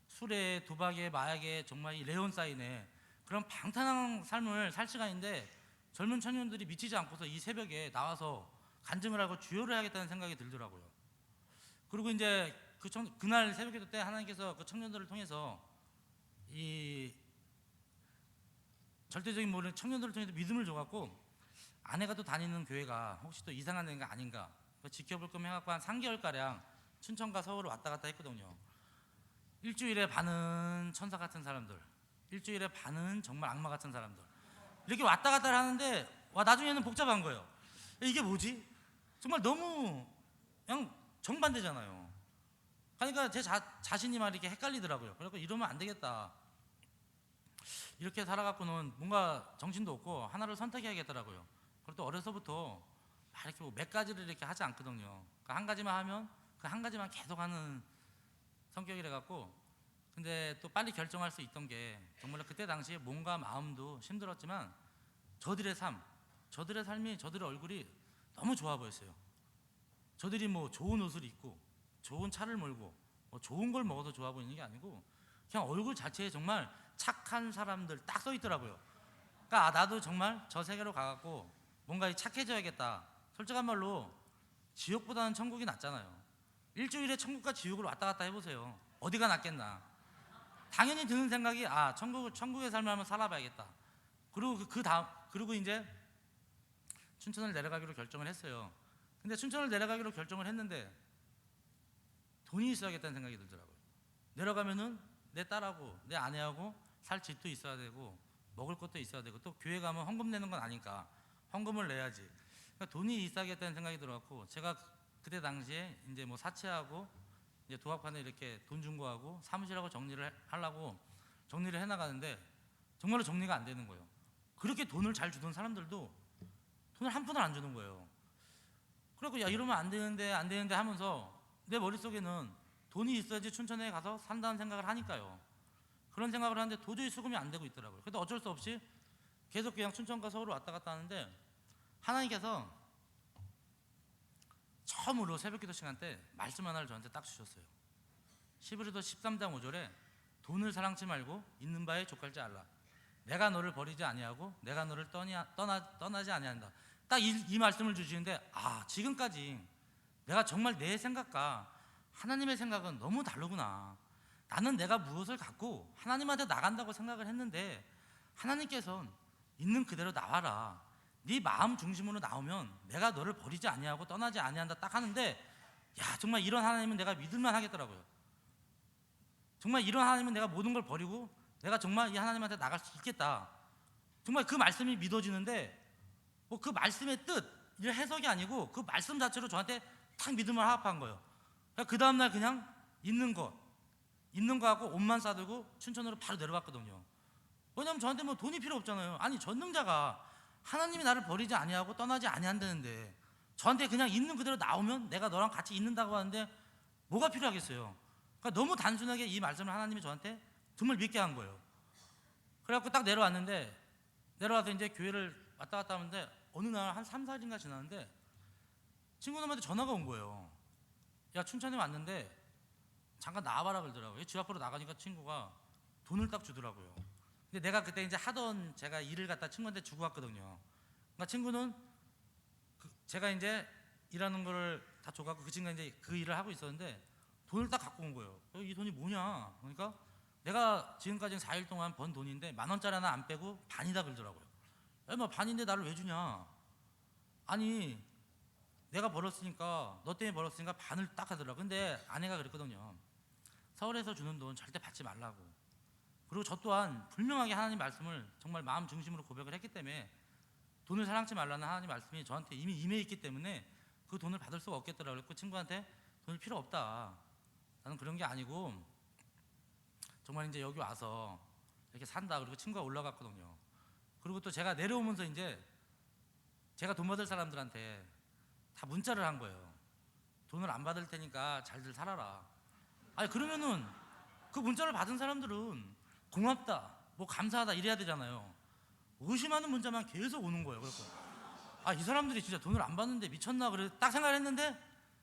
술에 도박에 마약에 정말 이 레온사인에 그런 방탕한 삶을 살 시간인데 젊은 청년들이 미치지 않고서 이 새벽에 나와서 간증을 하고 주여를 하겠다는 생각이 들더라고요. 그리고 이제 그날 새벽기도 때 하나님께서 그 청년들을 통해서 이 절대적인 모르는 청년들을 통해서 믿음을 줘갖고 아내가 또 다니는 교회가 혹시 또 이상한 데가 아닌가 지켜볼 거면 해갖고 한 3개월가량 춘천과 서울을 왔다 갔다 했거든요. 일주일에 반은 천사 같은 사람들, 일주일에 반은 정말 악마 같은 사람들, 이렇게 왔다 갔다 하는데 나중에는 복잡한 거예요. 이게 뭐지? 정말 너무 그냥 정반대잖아요. 그러니까 제 자신이 막 이렇게 헷갈리더라고요. 그래서 이러면 안 되겠다. 이렇게 살아갖고는 뭔가 정신도 없고 하나를 선택해야겠더라고요. 그리고 또 어려서부터 막 이렇게 몇 가지를 이렇게 하지 않거든요. 그러니까 한 가지만 하면 그 한 가지만 계속 하는 성격이라 갖고, 근데 또 빨리 결정할 수 있던 게 정말 그때 당시에 몸과 마음도 힘들었지만 저들의 삶이, 저들의 얼굴이 너무 좋아 보였어요. 저들이 뭐 좋은 옷을 입고 좋은 차를 몰고 뭐 좋은 걸 먹어서 좋아 보이는 게 아니고 그냥 얼굴 자체에 정말 착한 사람들 딱 써 있더라고요. 그러니까 나도 정말 저 세계로 가갖고 뭔가 착해져야겠다. 솔직한 말로 지옥보다는 천국이 낫잖아요. 일주일에 천국과 지옥을 왔다 갔다 해보세요. 어디가 낫겠나. 당연히 드는 생각이 천국의 삶을 한번 살아봐야겠다. 그리고 그리고 이제 춘천을 내려가기로 결정을 했어요. 근데 춘천을 내려가기로 결정을 했는데 돈이 있어야겠다는 생각이 들더라고요. 내려가면은 내 딸하고 내 아내하고 살 집도 있어야 되고 먹을 것도 있어야 되고 또 교회 가면 헌금 내는 건 아니까 헌금을 내야지. 그러니까 돈이 있어야겠다는 생각이 들어갖고 제가 그때 당시에 이제 뭐 사채하고 이제 도합판에 이렇게 돈 준 거하고 사무실하고 정리를 하려고 정리를 해나가는데 정말로 정리가 안 되는 거예요. 그렇게 돈을 잘 주던 사람들도 돈을 한 푼을 안 주는 거예요. 그래갖고 이러면 안 되는데 하면서 내 머릿속에는 돈이 있어야지 춘천에 가서 산다는 생각을 하니까요. 그런 생각을 하는데 도저히 수긍이 안 되고 있더라고요. 그래도 어쩔 수 없이 계속 그냥 춘천과 서울을 왔다 갔다 하는데 하나님께서 처음으로 새벽기도 시간 때 말씀 하나를 저한테 딱 주셨어요. 히브리서 13장 5절에 돈을 사랑치 말고 있는 바에 족할지 알라. 내가 너를 버리지 아니하고 내가 너를 떠나지 아니한다. 딱 이 말씀을 주시는데 지금까지 내가 정말 내 생각과 하나님의 생각은 너무 다르구나. 나는 내가 무엇을 갖고 하나님한테 나간다고 생각을 했는데 하나님께서는 있는 그대로 나와라. 네 마음 중심으로 나오면 내가 너를 버리지 아니하고 떠나지 아니한다 딱 하는데 정말 이런 하나님은 내가 믿을만 하겠더라고요. 정말 이런 하나님은 내가 모든 걸 버리고 내가 정말 이 하나님한테 나갈 수 있겠다. 정말 그 말씀이 믿어지는데 뭐 그 말씀의 뜻, 이 해석이 아니고 그 말씀 자체로 저한테 딱 믿음을 화합한 거예요. 그 다음날 그냥 있는 거 하고 옷만 싸들고 춘천으로 바로 내려갔거든요. 왜냐면 저한테 뭐 돈이 필요 없잖아요. 아니 전능자가 하나님이 나를 버리지 아니하고 떠나지 아니한다는데 저한테 그냥 있는 그대로 나오면 내가 너랑 같이 있는다고 하는데 뭐가 필요하겠어요. 그러니까 너무 단순하게 이 말씀을 하나님이 저한테 정말 믿게 한 거예요. 그래갖고 딱 내려와서 이제 교회를 왔다 갔다 하는데 어느 날 한 3, 4일인가 지났는데 친구놈한테 전화가 온 거예요. 야 춘천에 왔는데 잠깐 나와봐라 그러더라고요. 집 앞으로 나가니까 친구가 돈을 딱 주더라고요. 근데 내가 그때 이제 하던 제가 일을 갖다 친구한테 주고 갔거든요. 그러니까 친구는 제가 이제 일하는 거를 다 줘갖고 그 친구가 이제 그 일을 하고 있었는데 돈을 딱 갖고 온 거예요. 이 돈이 뭐냐? 그러니까 내가 지금까지 4일 동안 번 돈인데 10,000원짜리 하나 안 빼고 반이다 그러더라고요. 뭐 반인데 나를 왜 주냐? 아니 내가 벌었으니까 너 때문에 벌었으니까 반을 딱 하더라고. 근데 아내가 그랬거든요. 서울에서 주는 돈 절대 받지 말라고. 그리고 저 또한 분명하게 하나님 말씀을 정말 마음 중심으로 고백을 했기 때문에 돈을 사랑치 말라는 하나님 말씀이 저한테 이미 임해 있기 때문에 그 돈을 받을 수가 없겠더라고요. 그 친구한테 돈이 필요 없다. 나는 그런 게 아니고 정말 이제 여기 와서 이렇게 산다. 그리고 친구가 올라갔거든요. 그리고 또 제가 내려오면서 이제 제가 돈 받을 사람들한테 다 문자를 한 거예요. 돈을 안 받을 테니까 잘들 살아라. 아니 그러면은 그 문자를 받은 사람들은 고맙다, 뭐 감사하다 이래야 되잖아요. 의심하는 문자만 계속 오는 거예요. 그래서 이 사람들이 진짜 돈을 안 받는데 미쳤나 그래 딱 생각을 했는데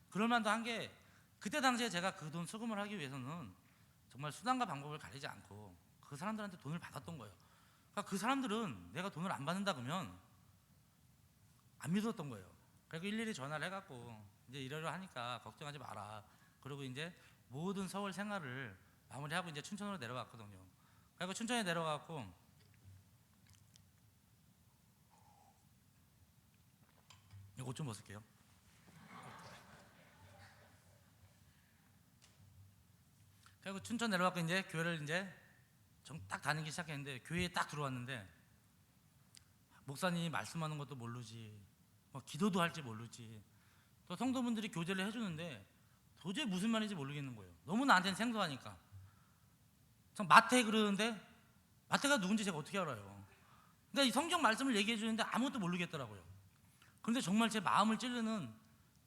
그럴 만도 한 게 그때 당시에 제가 그 돈 수금을 하기 위해서는 정말 수단과 방법을 가리지 않고 그 사람들한테 돈을 받았던 거예요. 그러니까 그 사람들은 내가 돈을 안 받는다 그러면 안 믿었던 거예요. 그리고 일일이 전화를 해갖고 이제 이러려 하니까 걱정하지 마라. 그리고 이제 모든 서울 생활을 마무리하고 이제 춘천으로 내려갔거든요. 그리고 춘천에 내려가고 옷 좀 벗을게요. 그리고 춘천 내려가고 이제 교회를 이제 딱 다니기 시작했는데 교회에 딱 들어왔는데 목사님이 말씀하는 것도 모르지, 뭐 기도도 할지 모르지, 또 성도분들이 교제를 해주는데 도저히 무슨 말인지 모르겠는 거예요. 너무 나한테는 생소하니까. 참 마태 그러는데 마태가 누군지 제가 어떻게 알아요? 그러니까 이 성경 말씀을 얘기해 주는데 아무것도 모르겠더라고요. 그런데 정말 제 마음을 찌르는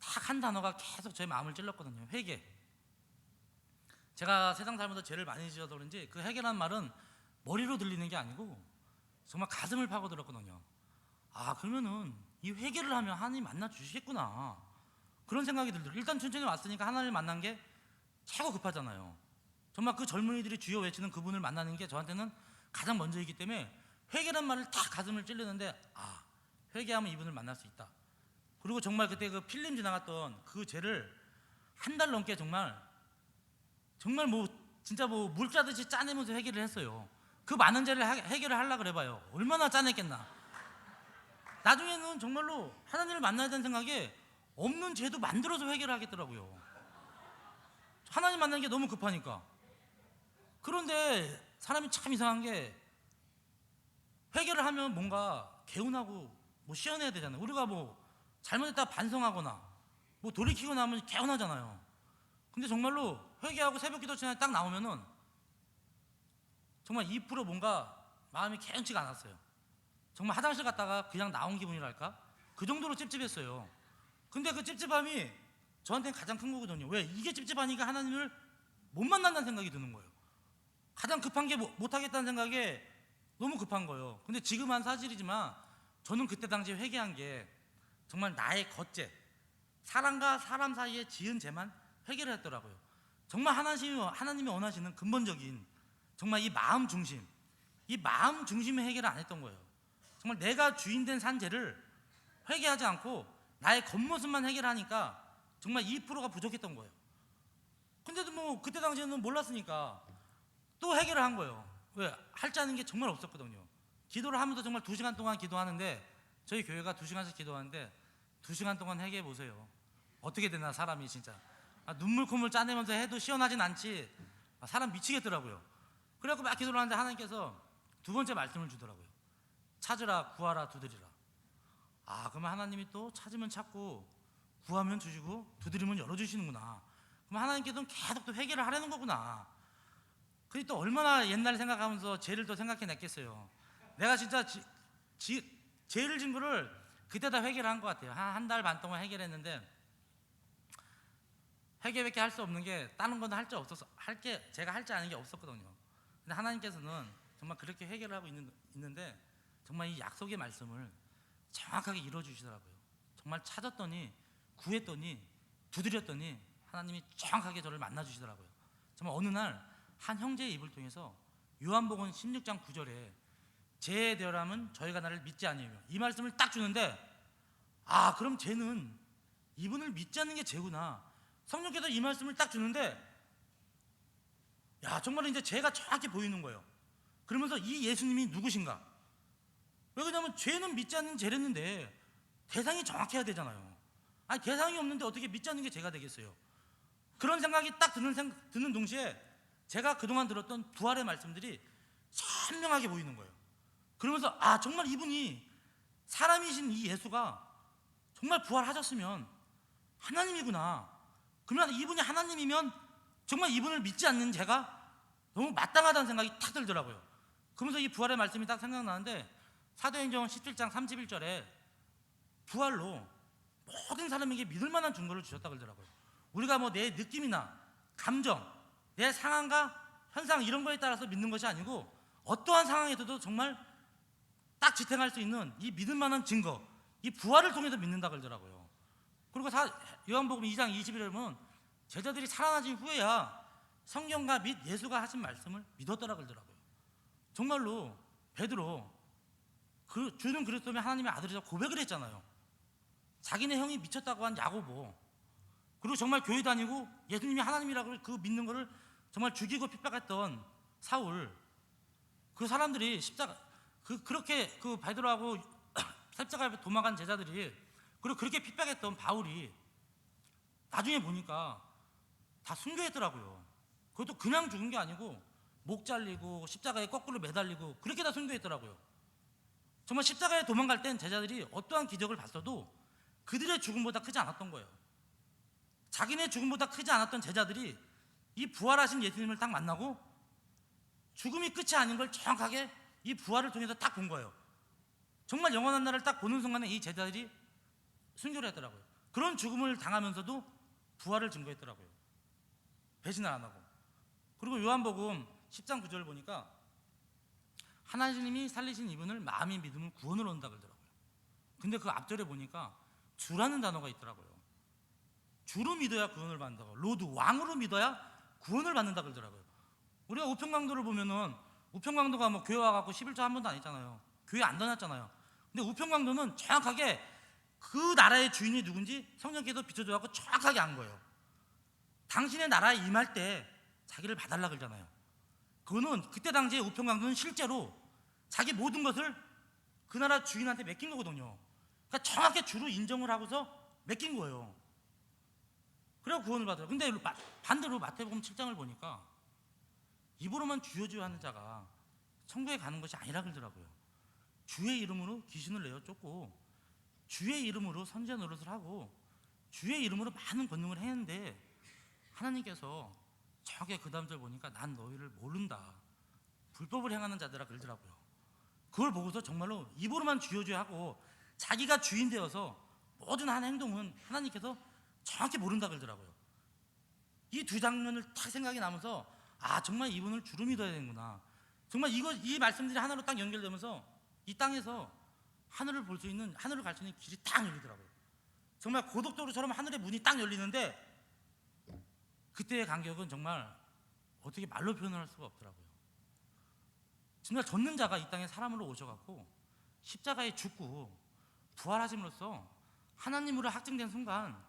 딱 한 단어가 계속 제 마음을 찔렀거든요. 회개. 제가 세상 살면서 죄를 많이 지어서 그런지 그 회개란 말은 머리로 들리는 게 아니고 정말 가슴을 파고들었거든요. 그러면은 이 회개를 하면 하나님 만나 주시겠구나 그런 생각이 들더라고요. 일단 춘천에 왔으니까 하나님을 만난 게 최고 급하잖아요. 정말 그 젊은이들이 주여 외치는 그분을 만나는 게 저한테는 가장 먼저이기 때문에 회개란 말을 딱 가슴을 찌르는데 회개하면 이분을 만날 수 있다. 그리고 정말 그때 그 필름 지나갔던 그 죄를 한 달 넘게 정말 뭐 진짜 뭐 물 짜듯이 짜내면서 회개를 했어요. 그 많은 죄를 해결을 하려고 그래봐요. 얼마나 짜냈겠나. 나중에는 정말로 하나님을 만나야 되는 생각에 없는 죄도 만들어서 회개를 하겠더라고요. 하나님 만나는 게 너무 급하니까. 그런데 사람이 참 이상한 게 회개를 하면 뭔가 개운하고 뭐 시원해야 되잖아요. 우리가 뭐 잘못했다 반성하거나 뭐 돌이키고 나면 개운하잖아요. 근데 정말로 회개하고 새벽기도 시간에 딱 나오면은 정말 2% 뭔가 마음이 개운치가 않았어요. 정말 화장실 갔다가 그냥 나온 기분이랄까? 그 정도로 찝찝했어요. 근데 그 찝찝함이 저한테는 가장 큰 거거든요. 왜? 이게 찝찝하니까 하나님을 못 만난다는 생각이 드는 거예요. 가장 급한 게 못하겠다는 생각에 너무 급한 거예요. 근데 지금은 사실이지만 저는 그때 당시에 회개한 게 정말 나의 겉죄, 사람과 사람 사이에 지은 죄만 회개를 했더라고요. 정말 하나님이 원하시는 근본적인 정말 이 마음 중심의 해결을 안 했던 거예요. 정말 내가 주인된 산죄를 회개하지 않고 나의 겉모습만 해결하니까 정말 2%가 부족했던 거예요. 근데도 뭐 그때 당시에는 몰랐으니까 또 해결을 한 거예요. 왜? 할 줄 아는 게 정말 없었거든요. 기도를 하면서 정말 2시간 동안 기도하는데 저희 교회가 2시간씩 기도하는데 2시간 동안 회개해 보세요. 어떻게 되나 사람이 진짜 눈물 콧물 짜내면서 해도 시원하진 않지 사람 미치겠더라고요. 그래갖고 막 기도를 하는데 하나님께서 두 번째 말씀을 주더라고요. 찾으라 구하라 두드리라. 그러면 하나님이 또 찾으면 찾고 구하면 주시고 두드리면 열어주시는구나. 그럼 하나님께서는 계속 또 회개를 하려는 거구나. 그게 또 얼마나 옛날 생각하면서 죄를 또 생각해냈겠어요. 내가 진짜 죄를 진 거를 그때 다 회개를 한 것 같아요. 한 달 반 동안 해결했는데 회개밖에 할 수 없는 게 다른 건 할 줄 없어서 제가 할 줄 아는 게 없었거든요. 근데 하나님께서는 정말 그렇게 회개를 하고 있는데 정말 이 약속의 말씀을 정확하게 이루어주시더라고요. 정말 찾았더니 구했더니 두드렸더니 하나님이 정확하게 저를 만나주시더라고요. 정말 어느 날 한 형제의 입을 통해서 요한복음 16장 9절에 죄에 대하면 저희가 나를 믿지 아니하며 이 말씀을 딱 주는데, 아, 그럼 쟤는 이분을 믿지 않는 게 죄구나. 성령께서 이 말씀을 딱 주는데, 야, 정말 이제 죄가 정확히 보이는 거예요. 그러면서 이 예수님이 누구신가? 왜 그러냐면 죄는 믿지 않는 죄랬는데 대상이 정확해야 되잖아요. 아니, 대상이 없는데 어떻게 믿지 않는 게 죄가 되겠어요? 그런 생각이 딱 드는 동시에 제가 그동안 들었던 부활의 말씀들이 선명하게 보이는 거예요. 그러면서 아, 정말 이분이 사람이신 이 예수가 정말 부활하셨으면 하나님이구나. 그러면 이분이 하나님이면 정말 이분을 믿지 않는 제가 너무 마땅하다는 생각이 탁 들더라고요. 그러면서 이 부활의 말씀이 딱 생각나는데, 사도행전 17장 31절에 부활로 모든 사람에게 믿을 만한 증거를 주셨다고 그러더라고요. 우리가 뭐 내 느낌이나 감정, 내 상황과 현상 이런 거에 따라서 믿는 것이 아니고 어떠한 상황에서도 정말 딱 지탱할 수 있는 이 믿을 만한 증거, 이 부활을 통해서 믿는다고 그러더라고요. 그리고 요한복음 2장 21절에 보면 제자들이 살아나신 후에야 성경과 및 예수가 하신 말씀을 믿었더라고 그러더라고요. 정말로 베드로 주는 그리스도면 하나님의 아들이라고 고백을 했잖아요. 자기네 형이 미쳤다고 한 야고보, 그리고 정말 교회 다니고 예수님이 하나님이라고 그 믿는 거를 정말 죽이고 핍박했던 사울, 그 사람들이 그렇게 베드로하고 십자가에 도망간 제자들이, 그리고 그렇게 핍박했던 바울이 나중에 보니까 다 순교했더라고요. 그것도 그냥 죽은 게 아니고 목 잘리고 십자가에 거꾸로 매달리고 그렇게 다 순교했더라고요. 정말 십자가에 도망갈 땐 제자들이 어떠한 기적을 봤어도 그들의 죽음보다 크지 않았던 거예요. 자기네 죽음보다 크지 않았던 제자들이 이 부활하신 예수님을 딱 만나고 죽음이 끝이 아닌 걸 정확하게 이 부활을 통해서 딱 본 거예요. 정말 영원한 날을 딱 보는 순간에 이 제자들이 순교를 했더라고요. 그런 죽음을 당하면서도 부활을 증거했더라고요. 배신을 안 하고. 그리고 요한복음 10장 9절을 보니까 하나님이 살리신 이분을 마음이 믿으면 구원을 얻는다 그러더라고요. 근데 그 앞절에 보니까 주라는 단어가 있더라고요. 주로 믿어야 구원을 받는다고, 로드, 왕으로 믿어야 구원을 받는다 그러더라고요. 우리가 우평강도를 보면은 우평강도가 뭐 교회 와갖고 11조 한 번도 안 했잖아요. 교회 안 다녔잖아요. 근데 우평강도는 정확하게 그 나라의 주인이 누군지 성령께서 비춰줘갖고 정확하게 안 거예요. 당신의 나라에 임할 때 자기를 봐달라 그러잖아요. 그거는 그때 당시에 우평강도는 실제로 자기 모든 것을 그 나라 주인한테 맡긴 거거든요. 그러니까 정확하게 주로 인정을 하고서 맡긴 거예요. 그래야 구원을 받아요. 근데 반대로 마태복음 7장을 보니까 입으로만 주여 주여 하는 자가 천국에 가는 것이 아니라 그러더라고요. 주의 이름으로 귀신을 내어 쫓고 주의 이름으로 선지자 노릇을 하고 주의 이름으로 많은 권능을 했는데 하나님께서 정확하게 그 다음 절 보니까 난 너희를 모른다, 불법을 행하는 자들아 그러더라고요. 그걸 보고서 정말로 입으로만 주여 주여 하고 자기가 주인 되어서 모든 한 행동은 하나님께서 정확히 모른다 그러더라고요. 이 두 장면을 딱 생각이 나면서 아, 정말 이분을 주로 믿어야 되는구나. 정말 이 말씀들이 하나로 딱 연결되면서 이 땅에서 하늘을 볼 수 있는, 하늘을 갈 수 있는 길이 딱 열리더라고요. 정말 고속도로처럼 하늘의 문이 딱 열리는데 그때의 감격은 정말 어떻게 말로 표현할 수가 없더라고요. 정말 젖는 자가 이 땅에 사람으로 오셔갖고 십자가에 죽고 부활하심으로써 하나님으로 확증된 순간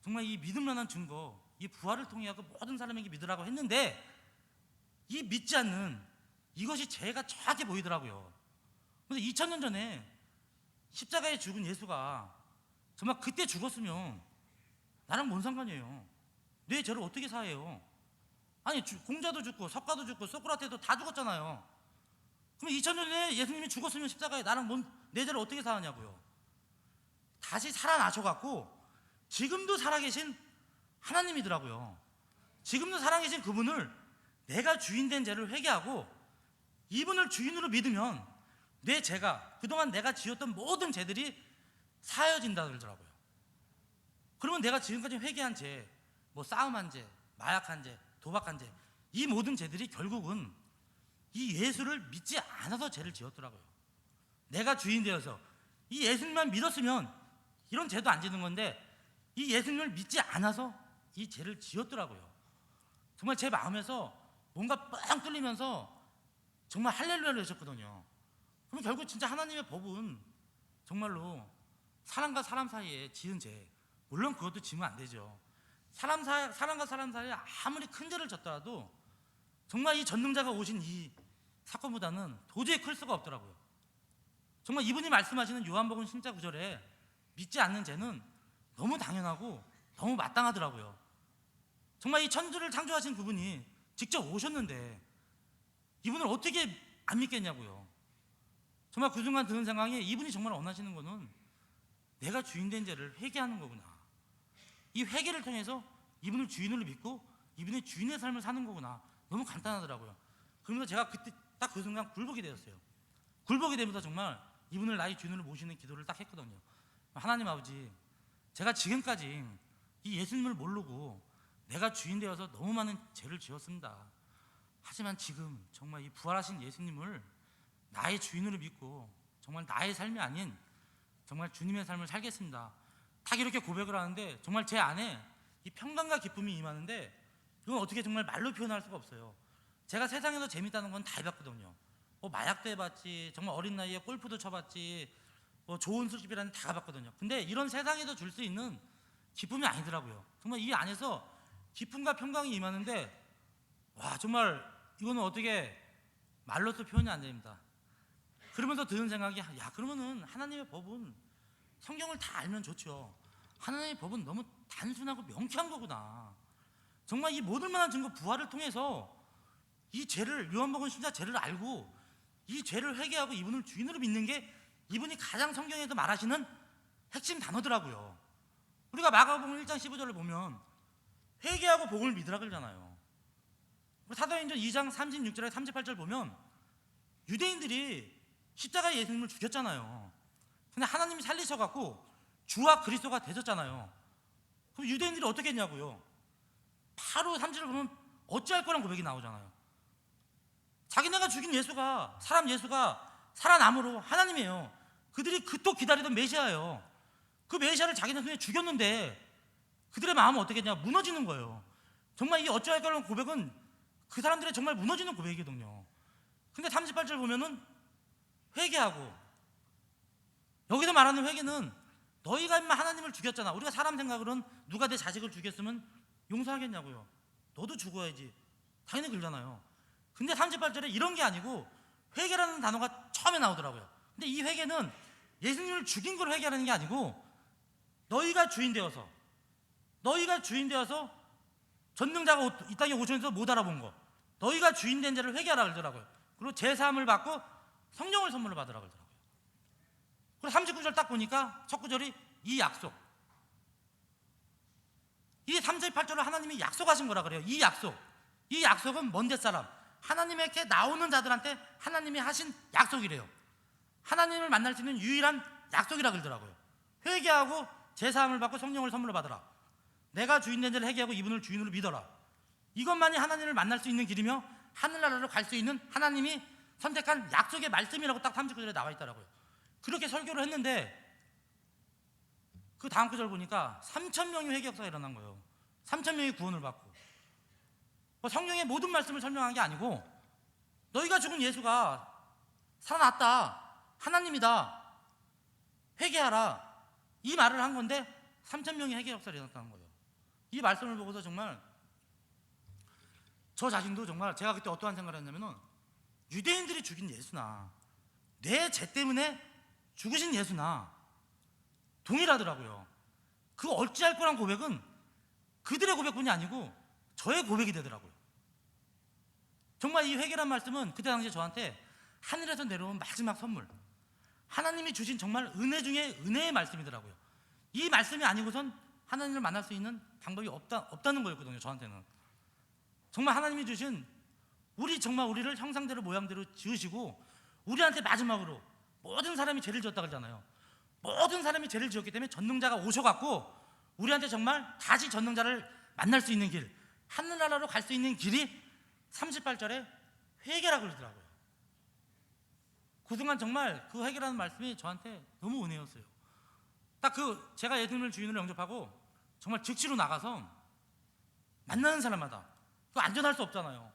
정말 이 믿음만한 증거, 이 부활을 통해 모든 사람에게 믿으라고 했는데 이 믿지 않는 이것이 죄가 정확히 보이더라고요. 근데 2000년 전에 십자가에 죽은 예수가 정말 그때 죽었으면 나랑 뭔 상관이에요? 내 죄를 어떻게 사해요? 아니, 공자도 죽고 석가도 죽고 소크라테도 다 죽었잖아요. 그럼 2000년 전에 예수님이 죽었으면 십자가에 나랑 내 죄를 어떻게 사하냐고요. 다시 살아나셔갖고 지금도 살아계신 하나님이더라고요. 지금도 살아계신 그분을 내가 주인된 죄를 회개하고 이분을 주인으로 믿으면 내 죄가, 그동안 내가 지었던 모든 죄들이 사여진다 그러더라고요. 그러면 내가 지금까지 회개한 죄, 뭐 싸움한 죄, 마약한 죄, 도박한 죄, 이 모든 죄들이 결국은 이 예수를 믿지 않아서 죄를 지었더라고요. 내가 주인 되어서 이 예수님만 믿었으면 이런 죄도 안 지는 건데 이 예수님을 믿지 않아서 이 죄를 지었더라고요. 정말 제 마음에서 뭔가 뻥 뚫리면서 정말 할렐루야를 외쳤거든요. 그럼 결국 진짜 하나님의 법은 정말로 사람과 사람 사이에 지은 죄, 물론 그것도 지으면 안 되죠. 사람과 사람 사이에 아무리 큰 죄를 졌더라도 정말 이 전능자가 오신 이 사건보다는 도저히 클 수가 없더라고요. 정말 이분이 말씀하시는 요한복음 10장 9절에 믿지 않는 죄는 너무 당연하고 너무 마땅하더라고요. 정말 이 천지를 창조하신 그분이 직접 오셨는데 이분을 어떻게 안 믿겠냐고요. 정말 그 순간 드는 생각에 이분이 정말 원하시는 거는 내가 주인된 죄를 회개하는 거구나. 이 회개를 통해서 이분을 주인으로 믿고 이분의 주인의 삶을 사는 거구나. 너무 간단하더라고요. 그러면서 제가 그때 딱 그 순간 굴복이 되었어요. 굴복이 되면서 정말 이분을 나의 주인으로 모시는 기도를 딱 했거든요. 하나님 아버지, 제가 지금까지 이 예수님을 모르고 내가 주인 되어서 너무 많은 죄를 지었습니다. 하지만 지금 정말 이 부활하신 예수님을 나의 주인으로 믿고 정말 나의 삶이 아닌 정말 주님의 삶을 살겠습니다. 딱 이렇게 고백을 하는데 정말 제 안에 이 평강과 기쁨이 임하는데 이건 어떻게 정말 말로 표현할 수가 없어요. 제가 세상에서 재밌다는 건 다 해봤거든요. 뭐 마약도 해봤지, 정말 어린 나이에 골프도 쳐봤지, 뭐 좋은 술집이라는 다 가봤거든요. 근데 이런 세상에서 줄 수 있는 기쁨이 아니더라고요. 정말 이 안에서 기쁨과 평강이 임하는데 와, 정말 이거는 어떻게 말로서 표현이 안 됩니다. 그러면서 드는 생각이, 야, 그러면은 하나님의 법은 성경을 다 알면 좋죠. 하나님의 법은 너무 단순하고 명쾌한 거구나. 정말 이 모든 만한 증거 부활을 통해서 이 죄를, 요한복음 10장 죄를 알고 이 죄를 회개하고 이분을 주인으로 믿는 게 이분이 가장 성경에서 말하시는 핵심 단어더라고요. 우리가 마가복음 1장 15절을 보면 회개하고 복음을 믿으라 그러잖아요. 사도행전 2장 36절에 38절 보면 유대인들이 십자가에 예수님을 죽였잖아요. 근데 하나님이 살리셔갖고 주와 그리스도가 되셨잖아요. 그럼 유대인들이 어떻게 했냐고요. 바로 3절을 보면 어찌할 거란 고백이 나오잖아요. 자기네가 죽인 예수가, 사람 예수가 살아남으로 하나님이에요. 그들이 그토록 기다리던 메시아예요. 그 메시아를 자기네 손에 죽였는데 그들의 마음은 어떻게 했냐, 무너지는 거예요. 정말 이 어찌할 거라는 고백은 그 사람들의 정말 무너지는 고백이거든요. 근데 38절 보면은 회개하고, 여기서 말하는 회개는 너희가 인마 하나님을 죽였잖아. 우리가 사람 생각으로는 누가 내 자식을 죽였으면 용서하겠냐고요. 너도 죽어야지, 당연히 그러잖아요. 근데 38절에 이런 게 아니고 회개라는 단어가 처음에 나오더라고요. 근데 이 회개는 예수님을 죽인 걸 회개하는 게 아니고 너희가 주인 되어서 전능자가 이 땅에 오셔서 못 알아본 거, 너희가 주인 된 자를 회개하라 그러더라고요. 그리고 제사함을 받고 성령을 선물로 받으라 그러더라고요. 그리고 39절 딱 보니까 첫 구절이 이 약속, 이 38절을 하나님이 약속하신 거라 그래요. 이 약속은 먼 데사람, 하나님에게 나오는 자들한테 하나님이 하신 약속이래요. 하나님을 만날 수 있는 유일한 약속이라 그러더라고요. 회개하고 제사함을 받고 성령을 선물로 받으라. 내가 주인 된 자를 회개하고 이분을 주인으로 믿어라. 이것만이 하나님을 만날 수 있는 길이며 하늘나라로 갈 수 있는 하나님이 선택한 약속의 말씀이라고 딱 39절에 나와 있더라고요. 그렇게 설교를 했는데 그 다음 구절 보니까 3,000명의 회개 역사가 일어난 거예요. 3,000명이 구원을 받고. 성경의 모든 말씀을 설명한 게 아니고 너희가 죽은 예수가 살아났다, 하나님이다, 회개하라, 이 말을 한 건데 3,000명의 회개 역사가 일어났다는 거예요. 이 말씀을 보고서 정말 저 자신도 정말, 제가 그때 어떠한 생각을 했냐면은 유대인들이 죽인 예수나 내 죄 때문에 죽으신 예수나 동일하더라고요. 그 어찌할 거란 고백은 그들의 고백뿐이 아니고 저의 고백이 되더라고요. 정말 이 회개란 말씀은 그때 당시에 저한테 하늘에서 내려온 마지막 선물, 하나님이 주신 정말 은혜 중에 은혜의 말씀이더라고요. 이 말씀이 아니고선 하나님을 만날 수 있는 방법이 없다는 거였거든요. 저한테는 정말 하나님이 주신, 정말 우리를 형상대로 모양대로 지으시고 우리한테 마지막으로, 모든 사람이 죄를 지었다 그러잖아요. 모든 사람이 죄를 지었기 때문에 전능자가 오셔갖고 우리한테 정말 다시 전능자를 만날 수 있는 길, 하늘나라로 갈 수 있는 길이 38절에 회개라고 그러더라고요. 그 순간 정말 그 회개라는 말씀이 저한테 너무 은혜였어요. 딱 제가 예수님을 주인으로 영접하고 정말 즉시로 나가서 만나는 사람마다 또 안전할 수 없잖아요.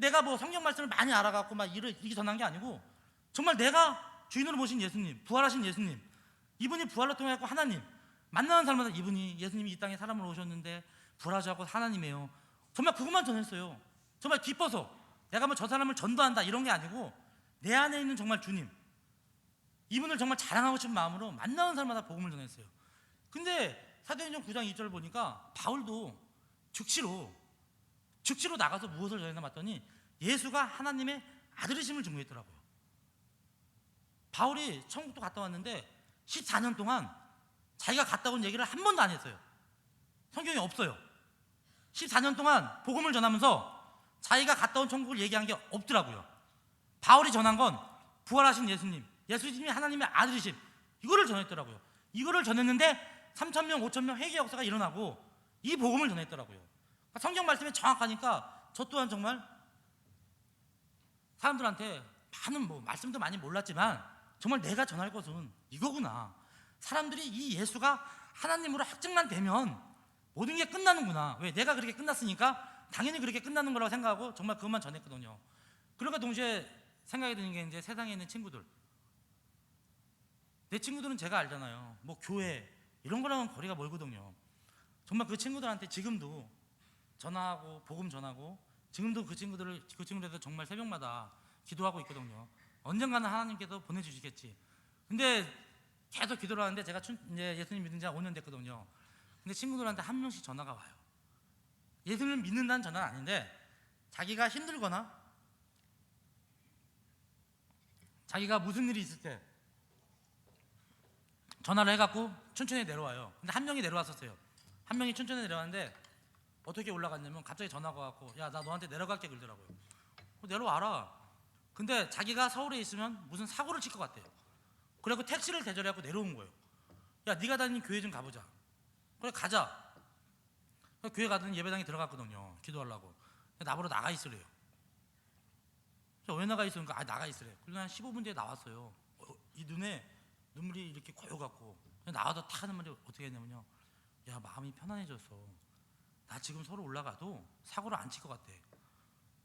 내가 뭐 성경 말씀을 많이 알아갖고 막 이게 전한 게 아니고 정말 내가 주인으로 모신 예수님, 부활하신 예수님, 이분이 부활로 통해 하나님 만나는 사람마다 이분이 예수님이 이 땅에 사람으로 오셨는데 부활하셔서 하나님이에요. 정말 그것만 전했어요. 정말 기뻐서 내가 뭐 저 사람을 전도한다 이런 게 아니고 내 안에 있는 정말 주님, 이분을 정말 자랑하고 싶은 마음으로 만나는 사람마다 복음을 전했어요. 근데 사도행전 9장 2절 보니까 바울도 즉시로 나가서 무엇을 전했나 봤더니 예수가 하나님의 아들이심을 증거했더라고요. 바울이 천국도 갔다 왔는데 14년 동안 자기가 갔다 온 얘기를 한 번도 안 했어요. 성경에 없어요. 14년 동안 복음을 전하면서 자기가 갔다 온 천국을 얘기한 게 없더라고요. 바울이 전한 건 부활하신 예수님이 하나님의 아들이심, 이거를 전했더라고요. 이거를 전했는데 3,000명, 5,000명 회개 역사가 일어나고 이 복음을 전했더라고요. 그러니까 성경 말씀이 정확하니까 저 또한 정말 사람들한테 많은 말씀도 많이 몰랐지만 정말 내가 전할 것은 이거구나. 사람들이 이 예수가 하나님으로 확증만 되면 모든 게 끝나는구나. 왜? 내가 그렇게 끝났으니까 당연히 그렇게 끝나는 거라고 생각하고 정말 그것만 전했거든요. 그러니까 동시에 생각이 드는 게 이제 세상에 있는 친구들, 내 친구들은 제가 알잖아요. 뭐 교회 이런 거랑은 거리가 멀거든요. 정말 그 친구들한테 지금도 전화하고 복음 전하고 지금도 그 친구들한테 정말 새벽마다 기도하고 있거든요. 언젠가는 하나님께서 보내주시겠지. 근데 계속 기도를 하는데 제가 이제 예수님 믿은 지 5년 됐거든요. 근데 친구들한테 한 명씩 전화가 와요. 예수님을 믿는다는 전화는 아닌데 자기가 힘들거나 자기가 무슨 일이 있을 때 전화를 해갖고 춘천에 내려와요. 근데 한 명이 내려왔었어요. 한 명이 춘천에 내려왔는데 어떻게 올라갔냐면 갑자기 전화가 왔고 야, 나 너한테 내려갈게 그러더라고요. 내려와라. 근데 자기가 서울에 있으면 무슨 사고를 칠 것 같대요. 그래갖고 택시를 대절해갖고 내려온 거예요. 야, 네가 다니는 교회 좀 가보자. 그래, 가자. 교회 가더니 예배당에 들어갔거든요. 기도하려고. 나보러 나가 있으래요. 왜 나가 있으니까 나가 있으래. 그래서 한 15분 뒤에 나왔어요. 이 눈에 눈물이 이렇게 고여갖고 나와서 탁 하는 말이 어떻게 했냐면요, 야, 마음이 편안해졌어. 나 지금 서울 올라가도 사고를 안 칠 것 같아.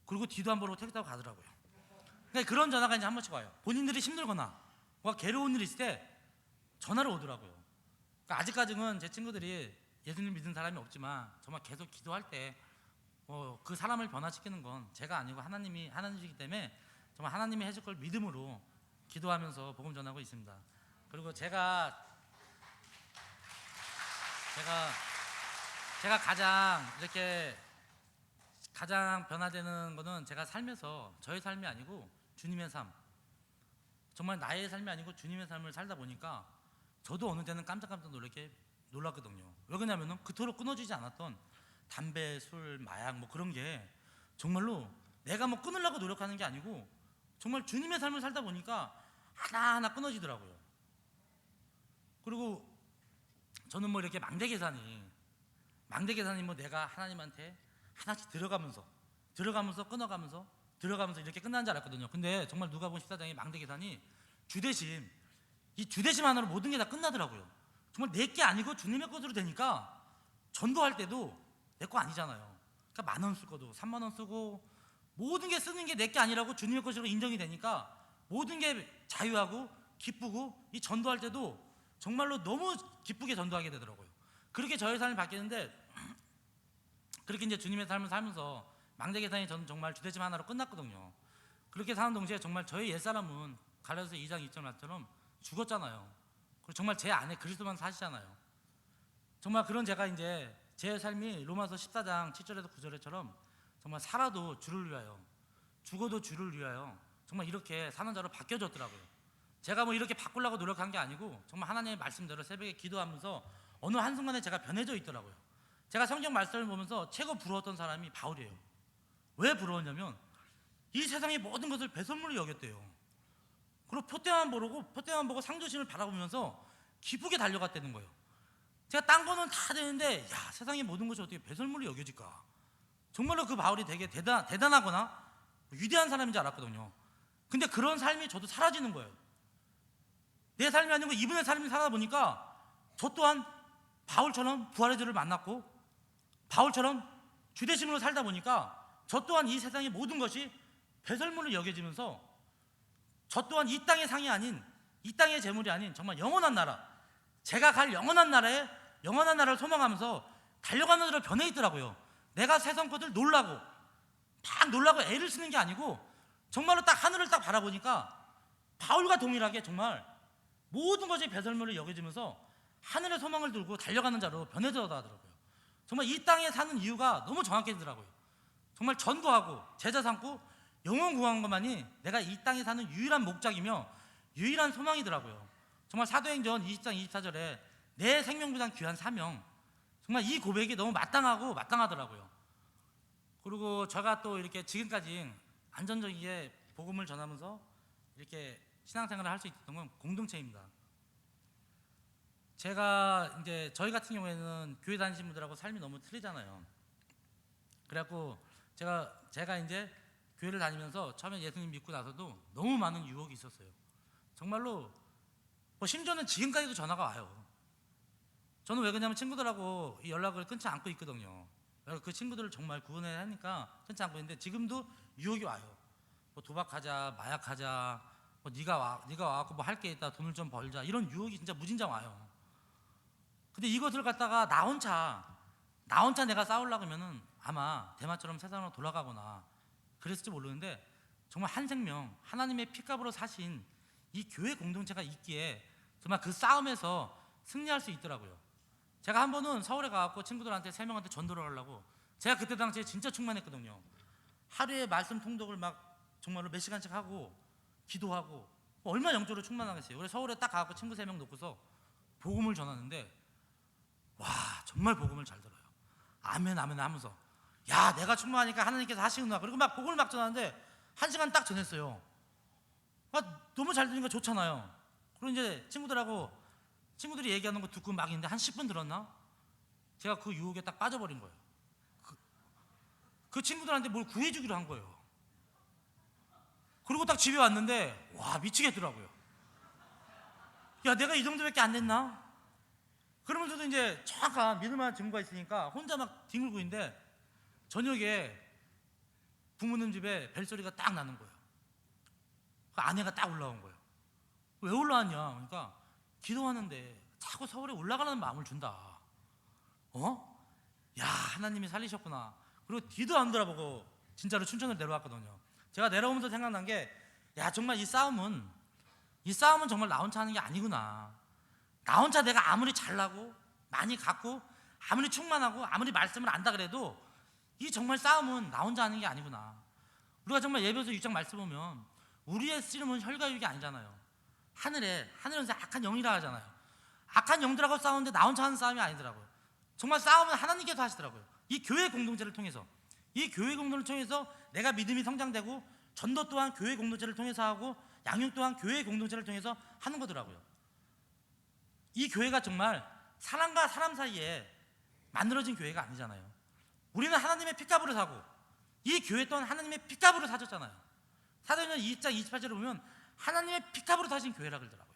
그리고 뒤도 안 보고 택시 타고 가더라고요. 그러니까 그런 전화가 이제 한 번씩 와요. 본인들이 힘들거나 뭔가 괴로운 일이 있을 때 전화를 오더라고요. 그러니까 아직까지는 제 친구들이 예수님 믿은 사람이 없지만 정말 계속 기도할 때 그 사람을 변화시키는 건 제가 아니고 하나님이시기 때문에 정말 하나님이 해줄 걸 믿음으로 기도하면서 복음 전하고 있습니다. 그리고 제가 가장 변화되는 거는 제가 살면서 저의 삶이 아니고 주님의 삶, 정말 나의 삶이 아니고 주님의 삶을 살다 보니까 저도 어느 때는 깜짝깜짝 놀랐거든요. 왜 그러냐면은 그토록 끊어지지 않았던 담배, 술, 마약 뭐 그런 게 정말로 내가 뭐 끊으려고 노력하는 게 아니고 정말 주님의 삶을 살다 보니까 하나하나 끊어지더라고요. 그리고 저는 뭐 이렇게 망대 계산이 뭐 내가 하나님한테 하나씩 들어가면서 끊어가면서 들어가면서 이렇게 끝난 줄 알았거든요. 근데 정말 누가 본 14장의 망대 계산이 이 주대심 하나로 모든 게 다 끝나더라고요. 정말 내 게 아니고 주님의 것으로 되니까 전도할 때도 내 거 아니잖아요. 그러니까 10,000원 쓰고도 30,000원 쓰고 모든 게 쓰는 게 내 게 아니라고 주님의 것으로 인정이 되니까 모든 게 자유하고 기쁘고 이 전도할 때도 정말로 너무 기쁘게 전도하게 되더라고요. 그렇게 저의 삶이 바뀌는데 그렇게 이제 주님의 삶을 살면서 망대 계산이 저는 정말 주대심 하나로 끝났거든요. 그렇게 사는 동시에 정말 저희 옛사람은 갈라디아서 2장 2절 말처럼 죽었잖아요. 그리고 정말 제 안에 그리스도만 사시잖아요. 정말 그런 제가 이제 제 삶이 로마서 14장 7절에서 9절에처럼 정말 살아도 주를 위하여 죽어도 주를 위하여 정말 이렇게 사는 자로 바뀌어졌더라고요. 제가 뭐 이렇게 바꾸려고 노력한 게 아니고 정말 하나님의 말씀대로 새벽에 기도하면서 어느 한순간에 제가 변해져 있더라고요. 제가 성경 말씀을 보면서 최고 부러웠던 사람이 바울이에요. 왜 부러웠냐면 이 세상의 모든 것을 배설물로 여겼대요. 그리고 표대만 보고 상조심을 바라보면서 기쁘게 달려갔다는 거예요. 제가 딴 거는 다 되는데 야, 세상의 모든 것이 어떻게 배설물로 여겨질까? 정말로 그 바울이 되게 대단하거나 위대한 사람인 줄 알았거든요. 근데 그런 삶이 저도 사라지는 거예요. 내 삶이 아니고 이분의 삶을 살다 보니까 저 또한 바울처럼 부활의 주를 만났고 바울처럼 주대심으로 살다 보니까 저 또한 이 세상의 모든 것이 배설물로 여겨지면서 저 또한 이 땅의 상이 아닌, 이 땅의 재물이 아닌 정말 영원한 나라, 제가 갈 영원한 나라에 영원한 나라를 소망하면서 달려가는 대로 변해 있더라고요. 내가 세상 것들 놀라고 막 놀라고 애를 쓰는 게 아니고 정말로 딱 하늘을 딱 바라보니까 바울과 동일하게 정말 모든 것이 배설물로 여겨지면서 하늘의 소망을 들고 달려가는 자로 변해져다 하더라고요. 정말 이 땅에 사는 이유가 너무 정확해지더라고요. 정말 전도하고 제자 삼고 영혼 구하는 것만이 내가 이 땅에 사는 유일한 목적이며 유일한 소망이더라고요. 정말 사도행전 20장 24절에 내 생명보다 귀한 사명, 정말 이 고백이 너무 마땅하더라고요. 그리고 제가 또 이렇게 지금까지 안전적이게 복음을 전하면서 이렇게 신앙생활을 할 수 있었던 건 공동체입니다. 제가 이제 저희 같은 경우에는 교회 다니신 분들하고 삶이 너무 틀리잖아요. 그래갖고 제가 이제 교회를 다니면서 처음에 예수님 믿고 나서도 너무 많은 유혹이 있었어요. 정말로 뭐 심지어는 지금까지도 전화가 와요. 저는 왜 그러냐면 친구들하고 이 연락을 끊지 않고 있거든요. 그 친구들을 정말 구원해야 하니까 끊지 않고 있는데 지금도 유혹이 와요. 뭐 도박하자, 마약하자, 뭐 네가 와갖고 뭐 할 게 있다, 돈을 좀 벌자, 이런 유혹이 진짜 무진장 와요. 근데 이것을 갖다가 나 혼자 내가 싸우려고 하면은 아마 대마처럼 세상으로 돌아가거나 그랬을지 모르는데 정말 한 생명 하나님의 피값으로 사신 이 교회 공동체가 있기에 정말 그 싸움에서 승리할 수 있더라고요. 제가 한 번은 서울에 가갖고 친구들한테 3명한테 전도를 하려고, 제가 그때 당시에 진짜 충만했거든요. 하루에 말씀 통독을 막 정말로 몇 시간씩 하고 기도하고 뭐 얼마나 영적으로 충만하겠어요. 그래서 서울에 딱 가갖고 친구 3명 놓고서 복음을 전하는데 와 정말 복음을 잘 들어요. 아멘 아멘 하면서 야 내가 충만하니까 하나님께서 하시는구나. 그리고 막 복음을 막 전하는데 1시간 딱 전했어요. 너무 잘 들으니까 좋잖아요. 그리고 이제 친구들이 얘기하는 거 듣고 막 있는데 한 10분 들었나? 제가 그 유혹에 딱 빠져버린 거예요. 그 친구들한테 뭘 구해주기로 한 거예요. 그리고 딱 집에 왔는데 와 미치겠더라고요. 야 내가 이 정도밖에 안 됐나? 그러면서도 이제 정확한 믿을만한 증거가 있으니까 혼자 막 뒹굴고 있는데 저녁에 부모님 집에 벨소리가 딱 나는 거예요. 그 아내가 딱 올라온 거예요. 왜 올라왔냐? 그러니까 기도하는데 자꾸 서울에 올라가라는 마음을 준다. 야 하나님이 살리셨구나. 그리고 뒤도 안 돌아보고 진짜로 춘천을 내려왔거든요. 제가 내려오면서 생각난 게 야 정말 이 싸움은 정말 나 혼자 하는 게 아니구나. 나 혼자 내가 아무리 잘나고 많이 갖고 아무리 충만하고 아무리 말씀을 안다 그래도 이 정말 싸움은 나 혼자 하는 게 아니구나. 우리가 정말 예배에서 6장 말씀 보면 우리의 씨름은 혈과 육이 아니잖아요. 하늘에서 악한 영이라 하잖아요. 악한 영들하고 싸우는데 나 혼자 하는 싸움이 아니더라고요. 정말 싸움은 하나님께서 하시더라고요. 이 교회 공동체를 통해서, 이 교회 공동체를 통해서 내가 믿음이 성장되고 전도 또한 교회 공동체를 통해서 하고 양육 또한 교회 공동체를 통해서 하는 거더라고요. 이 교회가 정말 사람과 사람 사이에 만들어진 교회가 아니잖아요. 우리는 하나님의 피값으로 사고 이 교회 또한 하나님의 피값으로 사줬잖아요. 사도행전 20장 28절을 보면 하나님의 피값으로 사신 교회라 그러더라고요.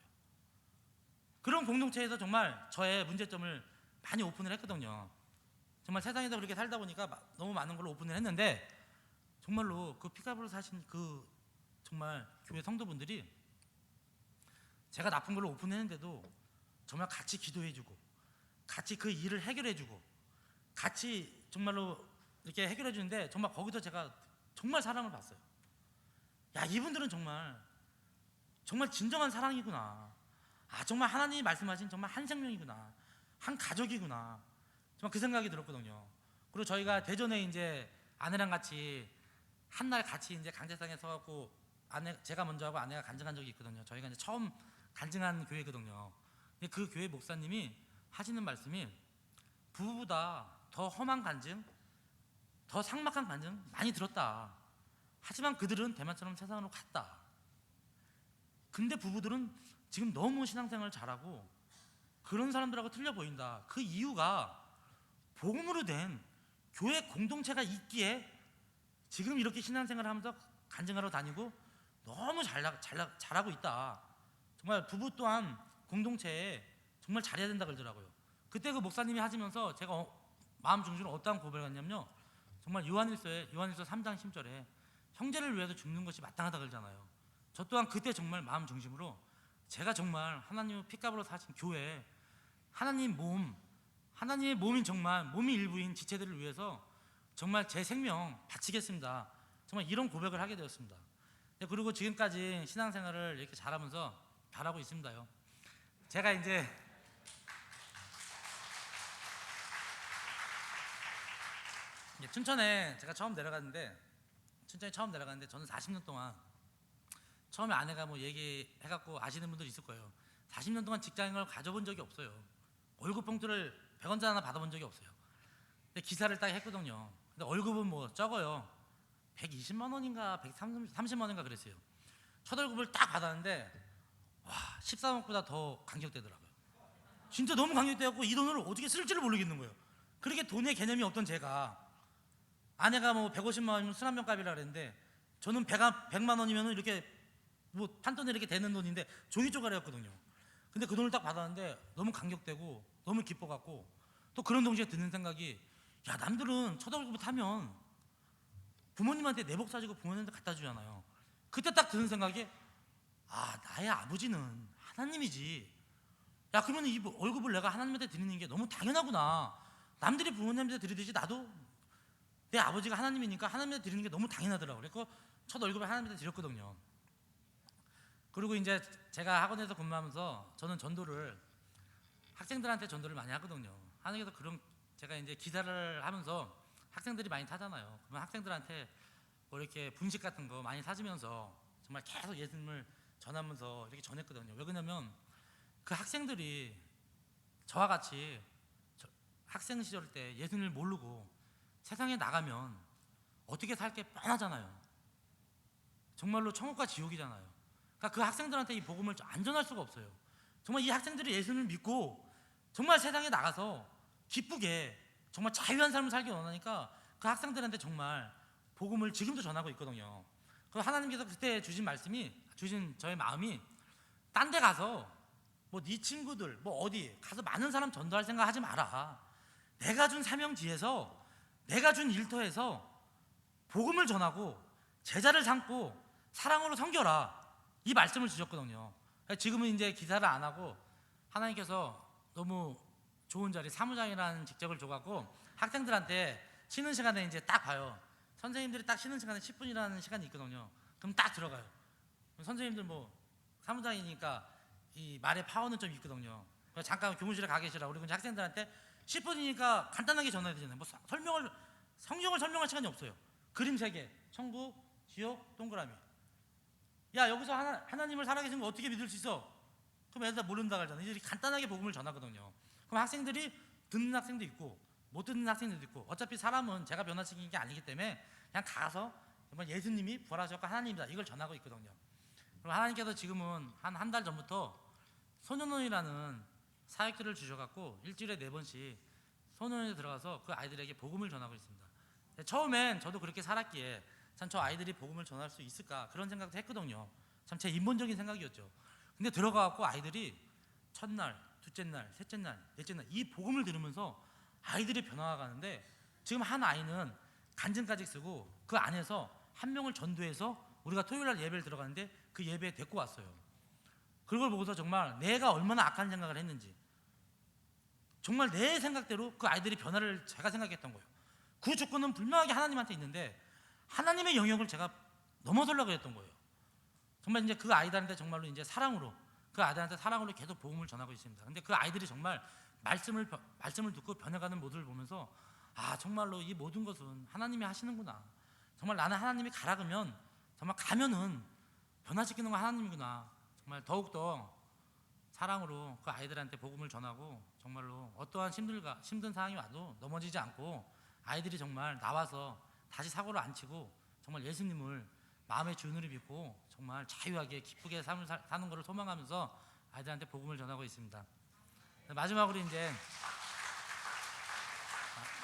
그런 공동체에서 정말 저의 문제점을 많이 오픈을 했거든요. 정말 세상에서 그렇게 살다 보니까 너무 많은 걸 오픈을 했는데 정말로 그 피값으로 사신 그 정말 교회 성도분들이 제가 나쁜 걸로 오픈했는데도 정말 같이 기도해주고 같이 그 일을 해결해주고 같이 정말로 이렇게 해결해주는데 정말 거기서 제가 정말 사랑을 받았어요. 야 이분들은 정말 진정한 사랑이구나. 정말 하나님이 말씀하신 정말 한 생명이구나, 한 가족이구나. 정말 그 생각이 들었거든요. 그리고 저희가 대전에 이제 아내랑 같이 한날 같이 이제 강제상에 서갖고 제가 먼저 하고 아내가 간증한 적이 있거든요. 저희가 이제 처음 간증한 교회거든요. 근데 그 교회 목사님이 하시는 말씀이 부부보다 더 험한 간증, 더 삭막한 간증 많이 들었다. 하지만 그들은 대만처럼 세상으로 갔다. 근데 부부들은 지금 너무 신앙생활을 잘하고 그런 사람들하고 틀려 보인다. 그 이유가 복음으로 된 교회 공동체가 있기에 지금 이렇게 신앙생활을 하면서 간증하러 다니고 너무 잘하고 있다. 정말 부부 또한 공동체에 정말 잘해야 된다 그러더라고요. 그때 그 목사님이 하시면서 제가 마음 중심으로 어떠한 고백을 했냐면요, 정말 요한일서 3장 10절에 형제를 위해서 죽는 것이 마땅하다 그러잖아요. 저 또한 그때 정말 마음 중심으로 제가 정말 하나님의 피값으로 사신 교회, 하나님의 몸인 정말 몸이 일부인 지체들을 위해서 정말 제 생명 바치겠습니다. 정말 이런 고백을 하게 되었습니다. 그리고 지금까지 신앙생활을 이렇게 잘하면서 잘하고 있습니다요. 제가 이제 춘천에 제가 처음 내려갔는데 저는 40년 동안 처음에 아내가 뭐 얘기해갖고 아시는 분들 있을 거예요. 40년 동안 직장을 가져본 적이 없어요. 월급 봉투를 100원짜리 하나 받아본 적이 없어요. 근데 기사를 딱 했거든요. 근데 월급은 뭐 적어요. 120만 원인가 130만 원인가 그랬어요. 첫 월급을 딱 받았는데 와 14억보다 더 감격되더라고요. 진짜 너무 감격돼갖고 이 돈을 어떻게 쓸지를 모르겠는 거예요. 그렇게 돈의 개념이 없던 제가, 아내가 뭐 150만 원이면 술 한 병 값이라 그랬는데 저는 100만 원이면 이렇게 뭐 판돈에 이렇게 되는 돈인데 종이 쪼가리였거든요. 근데 그 돈을 딱 받았는데 너무 감격되고 너무 기뻐갖고, 또 그런 동시에 드는 생각이, 야 남들은 첫 월급을 타면 부모님한테 내복 사주고 부모님한테 갖다 주잖아요. 그때 딱 드는 생각이, 아 나의 아버지는 하나님이지. 야 그러면 이 월급을 내가 하나님한테 드리는 게 너무 당연하구나. 남들이 부모님한테 드리듯이 나도 내 아버지가 하나님이니까 하나님한테 드리는 게 너무 당연하더라고요. 그래서 첫 월급을 하나님한테 드렸거든요. 그리고 이제 제가 학원에서 근무하면서 저는 학생들한테 전도를 많이 하거든요. 하늘에서 그런, 제가 이제 기사를 하면서 학생들이 많이 타잖아요. 그러면 학생들한테 뭐 이렇게 분식 같은 거 많이 사주면서 정말 계속 예수님을 전하면서 이렇게 전했거든요. 왜 그러냐면 그 학생들이 저와 같이 학생 시절 때 예수님을 모르고 세상에 나가면 어떻게 살 게 뻔하잖아요. 정말로 천국과 지옥이잖아요. 그러니까 그 학생들한테 이 복음을 안전할 수가 없어요. 정말 이 학생들이 예수님을 믿고 정말 세상에 나가서 기쁘게 정말 자유한 삶을 살기 원하니까 그 학생들한테 정말 복음을 지금도 전하고 있거든요. 그래서 하나님께서 그때 주신 저의 마음이, 딴 데 가서 뭐 네 친구들 뭐 어디 가서 많은 사람 전도할 생각 하지 마라. 내가 준 사명지에서, 내가 준 일터에서 복음을 전하고 제자를 삼고 사랑으로 섬겨라, 이 말씀을 주셨거든요. 지금은 이제 기사를 안 하고 하나님께서 너무 좋은 자리, 사무장이라는 직책을 줘갖고 학생들한테 쉬는 시간에 이제 딱 봐요. 선생님들이 딱 쉬는 시간에 10분이라는 시간이 있거든요. 그럼 딱 들어가요. 선생님들 뭐 사무장이니까 이 말의 파워는 좀 있거든요. 잠깐 교무실에 가 계시라고. 그리고 이제 학생들한테 10분이니까 간단하게 전해야 되잖아요. 뭐 성경을 설명할 시간이 없어요. 그림 3개, 천국, 지옥, 동그라미. 야 여기서 하나님을 살아계신 거 어떻게 믿을 수 있어? 그럼 애들 다 모른다 그러잖아. 이제 간단하게 복음을 전하거든요. 그럼 학생들이 듣는 학생도 있고 못 듣는 학생들도 있고, 어차피 사람은 제가 변화시키는 게 아니기 때문에 그냥 가서 정말 예수님이 부활하셨고 하나님이다, 이걸 전하고 있거든요. 그럼 하나님께서 지금은 한 달 전부터 소년원이라는 사역들을 주셔갖고 일주일에 4번씩 소년원에 들어가서 그 아이들에게 복음을 전하고 있습니다. 처음엔 저도 그렇게 살았기에 참 저 아이들이 복음을 전할 수 있을까 그런 생각도 했거든요. 참 제 인본적인 생각이었죠. 근데 들어가갖고 아이들이 첫날, 둘째 날, 셋째 날, 넷째 날 이 복음을 들으면서 아이들이 변화가 가는데, 지금 한 아이는 간증까지 쓰고 그 안에서 한 명을 전도해서 우리가 토요일날 예배를 들어가는데 그 예배에 데리고 왔어요. 그걸 보고서 정말 내가 얼마나 악한 생각을 했는지, 정말 내 생각대로 그 아이들이 변화를 제가 생각했던 거예요. 그 조건은 분명하게 하나님한테 있는데 하나님의 영역을 제가 넘어서려고 했던 거예요. 정말 이제 그 아이들한테 정말로 이제 사랑으로 계속 복음을 전하고 있습니다. 근데 그 아이들이 정말 말씀을 듣고 변해가는 모습을 보면서, 아 정말로 이 모든 것은 하나님이 하시는구나. 정말 나는 하나님이 가라 그러면 정말 가면은 변화시키는 건 하나님이구나. 정말 더욱더 사랑으로 그 아이들한테 복음을 전하고, 정말로 어떠한 힘든 상황이 와도 넘어지지 않고 아이들이 정말 나와서 다시 사고를 안 치고 정말 예수님을 마음의 주인으로 믿고 정말 자유하게 기쁘게 삶을 사는 것을 소망하면서 아이들한테 복음을 전하고 있습니다.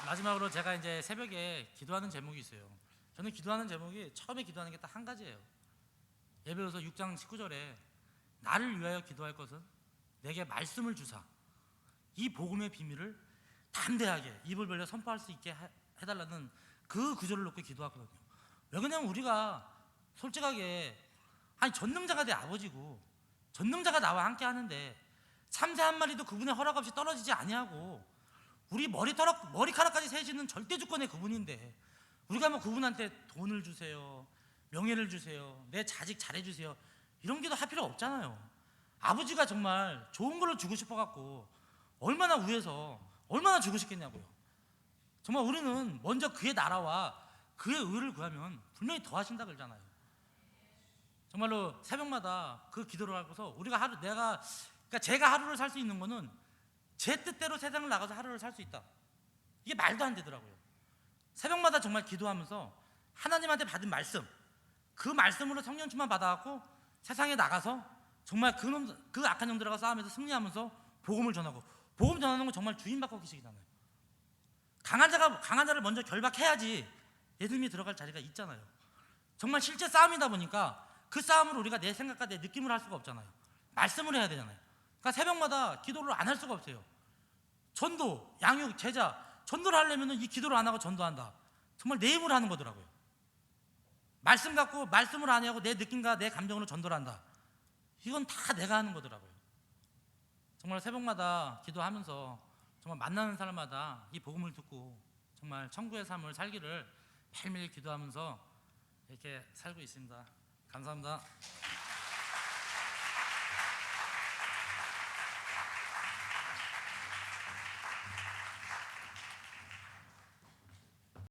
마지막으로 제가 이제 새벽에 기도하는 제목이 있어요. 저는 기도하는 제목이, 처음에 기도하는 게 딱 한 가지예요. 예배로서 6장 19절에 나를 위하여 기도할 것은 내게 말씀을 주사 이 복음의 비밀을 담대하게 입을 벌려 선포할 수 있게 해달라는 그 구조를 놓고 기도하거든요. 왜 그러냐면 우리가 솔직하게 아니 전능자가 내 아버지고 전능자가 나와 함께 하는데 참새 한 마리도 그분의 허락 없이 떨어지지 아니하고 우리 머리카락까지 세시는 절대 주권의 그분인데 우리가 뭐 그분한테 돈을 주세요, 명예를 주세요, 내 자식 잘해주세요 이런 기도 할 필요 없잖아요. 아버지가 정말 좋은 걸로 주고 싶어갖고 얼마나 위해서 얼마나 주고 싶겠냐고요. 정말 우리는 먼저 그의 나라와 그의 의를 구하면 분명히 더 하신다 그러잖아요. 정말로 새벽마다 그 기도를 하고서 우리가 그러니까 제가 하루를 살 수 있는 거는 제 뜻대로 세상을 나가서 하루를 살 수 있다. 이게 말도 안 되더라고요. 새벽마다 정말 기도하면서 하나님한테 받은 말씀, 그 말씀으로 성령 충만 받아갖고 세상에 나가서 정말 그 악한 놈들하고 싸움에서 승리하면서 복음을 전하고, 복음 전하는 건 정말 주인 받고 계시잖아요. 강한 자를 먼저 결박해야지 예수님이 들어갈 자리가 있잖아요. 정말 실제 싸움이다 보니까 그 싸움을 우리가 내 생각과 내 느낌을 할 수가 없잖아요. 말씀을 해야 되잖아요. 그러니까 새벽마다 기도를 안 할 수가 없어요. 전도, 양육, 제자 전도를 하려면 이 기도를 안 하고 전도한다. 정말 내 힘으로 하는 거더라고요. 말씀 갖고 말씀을 안 하고 내 느낌과 내 감정으로 전도를 한다. 이건 다 내가 하는 거더라고요. 정말 새벽마다 기도하면서 정말 만나는 사람마다 이 복음을 듣고 정말 천국의 삶을 살기를 매일매일 기도하면서 이렇게 살고 있습니다. 감사합니다.